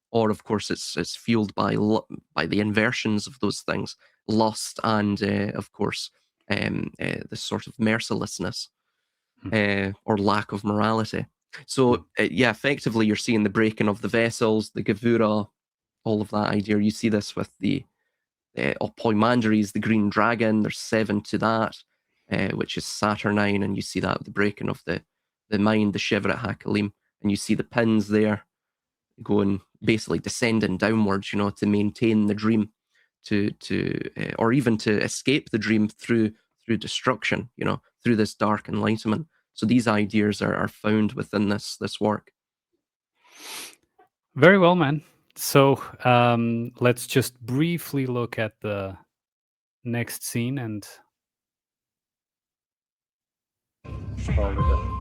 A: or of course it's fueled by the inversions of those things, lust and of course this sort of mercilessness or lack of morality. So effectively you're seeing the breaking of the vessels, the Gevura, all of that idea. You see this with the Poimandaries, the green dragon. There's 7 to that. which is saturnine, and you see that at the breaking of the mind, the shiver at Hakalim, and you see the pins there going basically descending downwards, to maintain the dream, or even to escape the dream through destruction, through this dark enlightenment. So these ideas are found within this work.
B: Very well, man. So let's just briefly look at the next scene and call it a...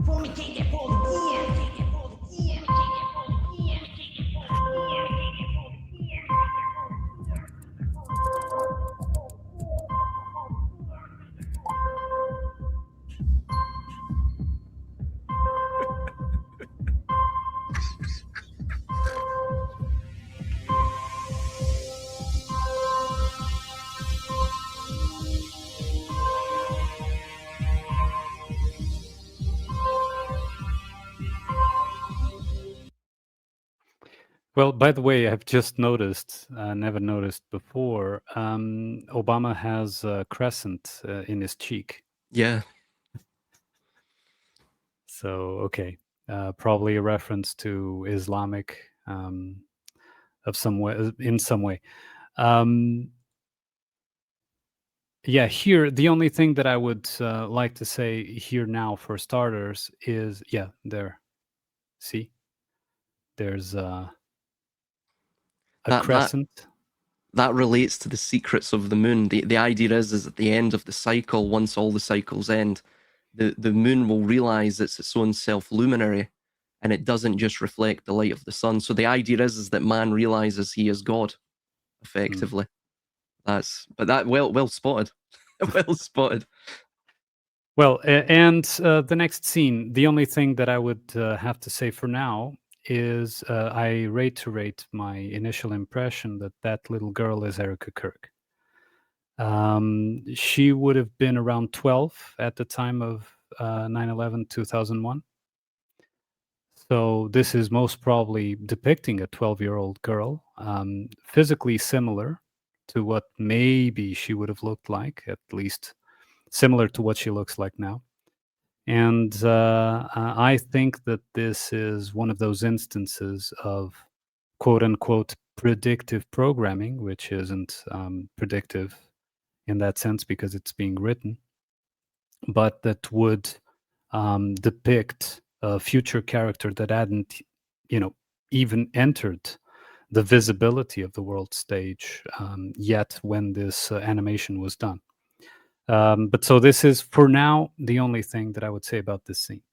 C: For me, take that ball again. Take that ball again. Take that ball again. Take that ball again. Take that ball again.
B: Well, by the way, I've just noticed, never noticed before, Obama has a crescent in his cheek.
A: Yeah.
B: So, okay. Probably a reference to Islamic of some way, in some way. Yeah, here, the only thing that I would like to say here now for starters is, yeah, there. See? There's a crescent.
A: That relates to the secrets of the moon. The idea is at the end of the cycle, once all the cycles end, the moon will realize it's its own self-luminary, and it doesn't just reflect the light of the sun. So the idea is that man realizes he is God, effectively. Well spotted. Well spotted.
B: Well, and the next scene, the only thing that I would have to say for now is I reiterate my initial impression that little girl is Erica Kirk. She would have been around 12 at the time of 9/11, 2001. So this is most probably depicting a 12-year-old girl, physically similar to what maybe she would have looked like, at least similar to what she looks like now. And I think that this is one of those instances of quote unquote predictive programming, which isn't predictive in that sense because it's being written, but that would depict a future character that hadn't, even entered the visibility of the world stage yet when this animation was done. But so this is, for now, the only thing that I would say about this scene.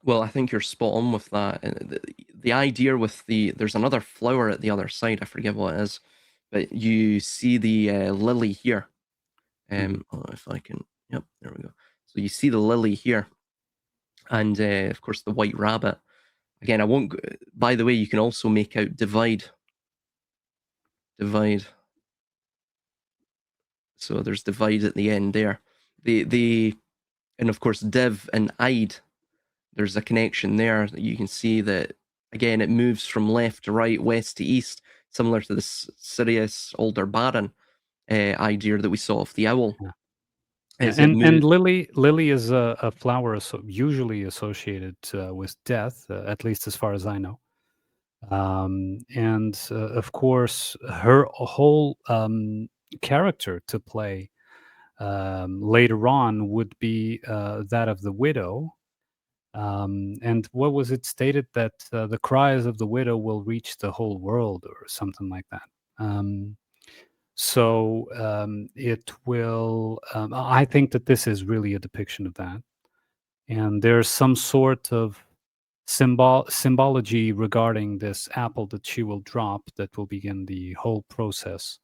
A: Well, I think you're spot on with that. And the idea with there's another flower at the other side. I forget what it is, but you see the lily here. If I can, yep, there we go. So you see the lily here, and of course the white rabbit. Again, I won't. By the way, you can also make out divide. So there's divide at the end there. And of course div and ide. There's a connection there that you can see that, again, it moves from left to right, west to east, similar to the Sirius Aldebaran idea that we saw of the owl.
B: Yeah. And lily is a flower usually associated with death, at least as far as I know. And of course, her whole character to play later on would be that of the widow. And what was it stated that the cries of the widow will reach the whole world or something like that. So it will, I think that this is really a depiction of that. And there's some sort of symbology regarding this apple that she will drop that will begin the whole process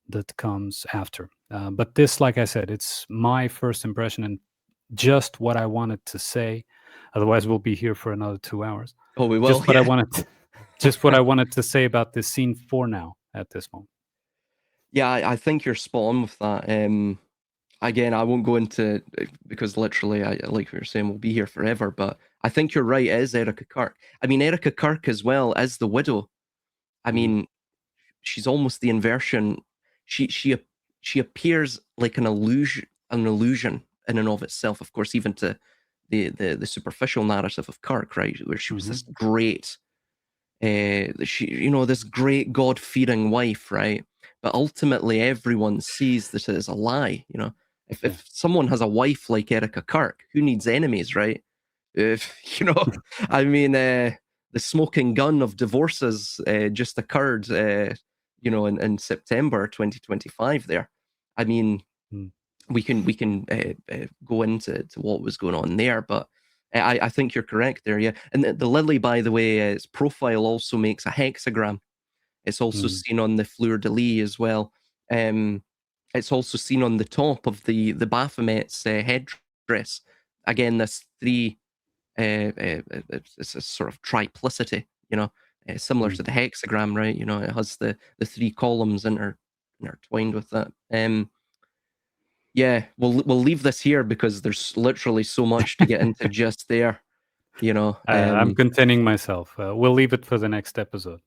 B: that comes after. But this, like I said, it's my first impression and just what I wanted to say. Otherwise, we'll be here for another 2 hours.
A: Oh, we will.
B: Just what I wanted, just what I wanted to say about this scene for now at this moment.
A: Yeah, I think you're spot on with that. Again, I won't go into because literally, I like what you're saying, we'll be here forever. But I think you're right. It is Erica Kirk. I mean, Erica Kirk as well as the widow. I mean, she's almost the inversion. She appears like an illusion in and of itself. Of course, even to the superficial narrative of Kirk, right, where she was this great, this great God-fearing wife, right? But ultimately, everyone sees that it is a lie. If someone has a wife like Erica Kirk, who needs enemies, right? If I mean, the smoking gun of divorces just occurred, in September 2025. There, I mean, we can go into what was going on there, but I think you're correct there. Yeah, and the lily, by the way, its profile also makes a hexagram. It's also seen on the fleur de lis as well. It's also seen on the top of the Baphomet's headdress. Again, this three. It's a sort of triplicity, similar to the hexagram, right? It has the three columns intertwined with that. Yeah, we'll leave this here because there's literally so much to get into just there.
B: I'm containing myself. We'll leave it for the next episode.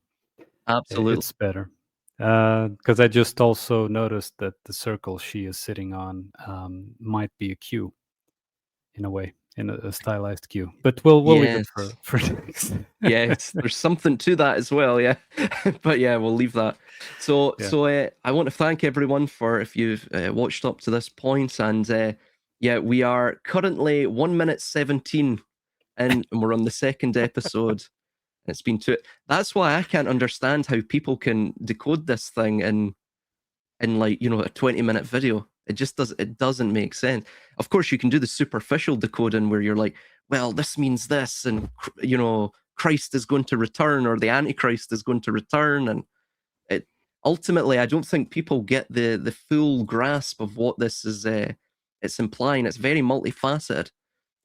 A: Absolutely,
B: it's better. Because I just also noticed that the circle she is sitting on might be a Q, in a way, in a stylized Q. But we'll leave it for next.
A: Yes, there's something to that as well, yeah. But yeah, we'll leave that. So I want to thank everyone for if you've watched up to this point, and we are currently 1 minute 17 and we're on the second episode. It's been two. That's why I can't understand how people can decode this thing in like, a 20-minute video. It doesn't make sense. Of course, you can do the superficial decoding where you're like, well, this means this, and Christ is going to return, or the Antichrist is going to return, and ultimately, I don't think people get the full grasp of what this is. It's implying. It's very multifaceted,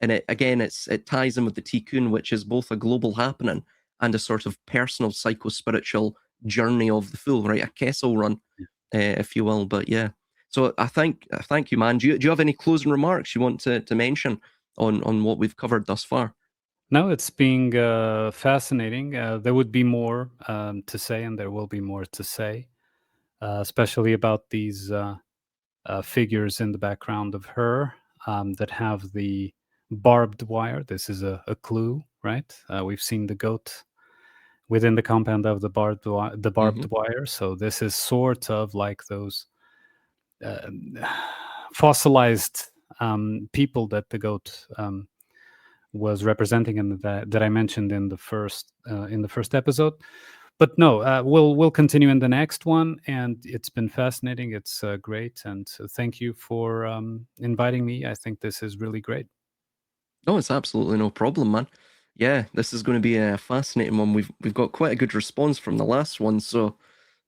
A: and it ties in with the Tikkun, which is both a global happening and a sort of personal psycho-spiritual journey of the fool, right? A Kessel run, if you will. But yeah, so I thank you, man. Do you have any closing remarks you want to mention on what we've covered thus far?
B: No, it's being fascinating. There would be more to say, and there will be more to say, especially about these figures in the background of her that have the barbed wire. This is a clue, right? We've seen the goat within the compound of the barbed wire. So this is sort of like those fossilized people that the goat was representing, and that I mentioned in the first episode. But no, we'll continue in the next one, and it's been fascinating. It's great, and thank you for inviting me. I think this is really great.
A: No, it's absolutely no problem, man. Yeah, this is going to be a fascinating one. We've got quite a good response from the last one, so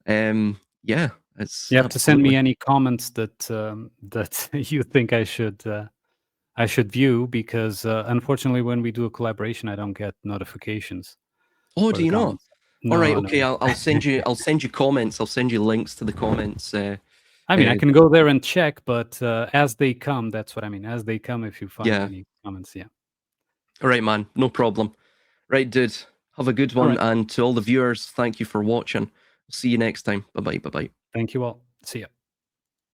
A: yeah, it's.
B: You have to send me any comments that that you think I should view, because unfortunately, when we do a collaboration, I don't get notifications.
A: Oh, do you not?
B: No,
A: all right, okay.
B: no.
A: I'll send you. I'll send you comments. I'll send you links to the comments.
B: I mean, I can go there and check, but as they come, that's what I mean. As they come, if you find any comments, yeah.
A: All right, man. No problem. Right, dude. Have a good one,
B: right.
A: and to all the viewers, thank you for watching. See you next time. Bye bye. Bye bye.
B: Thank you all. See ya.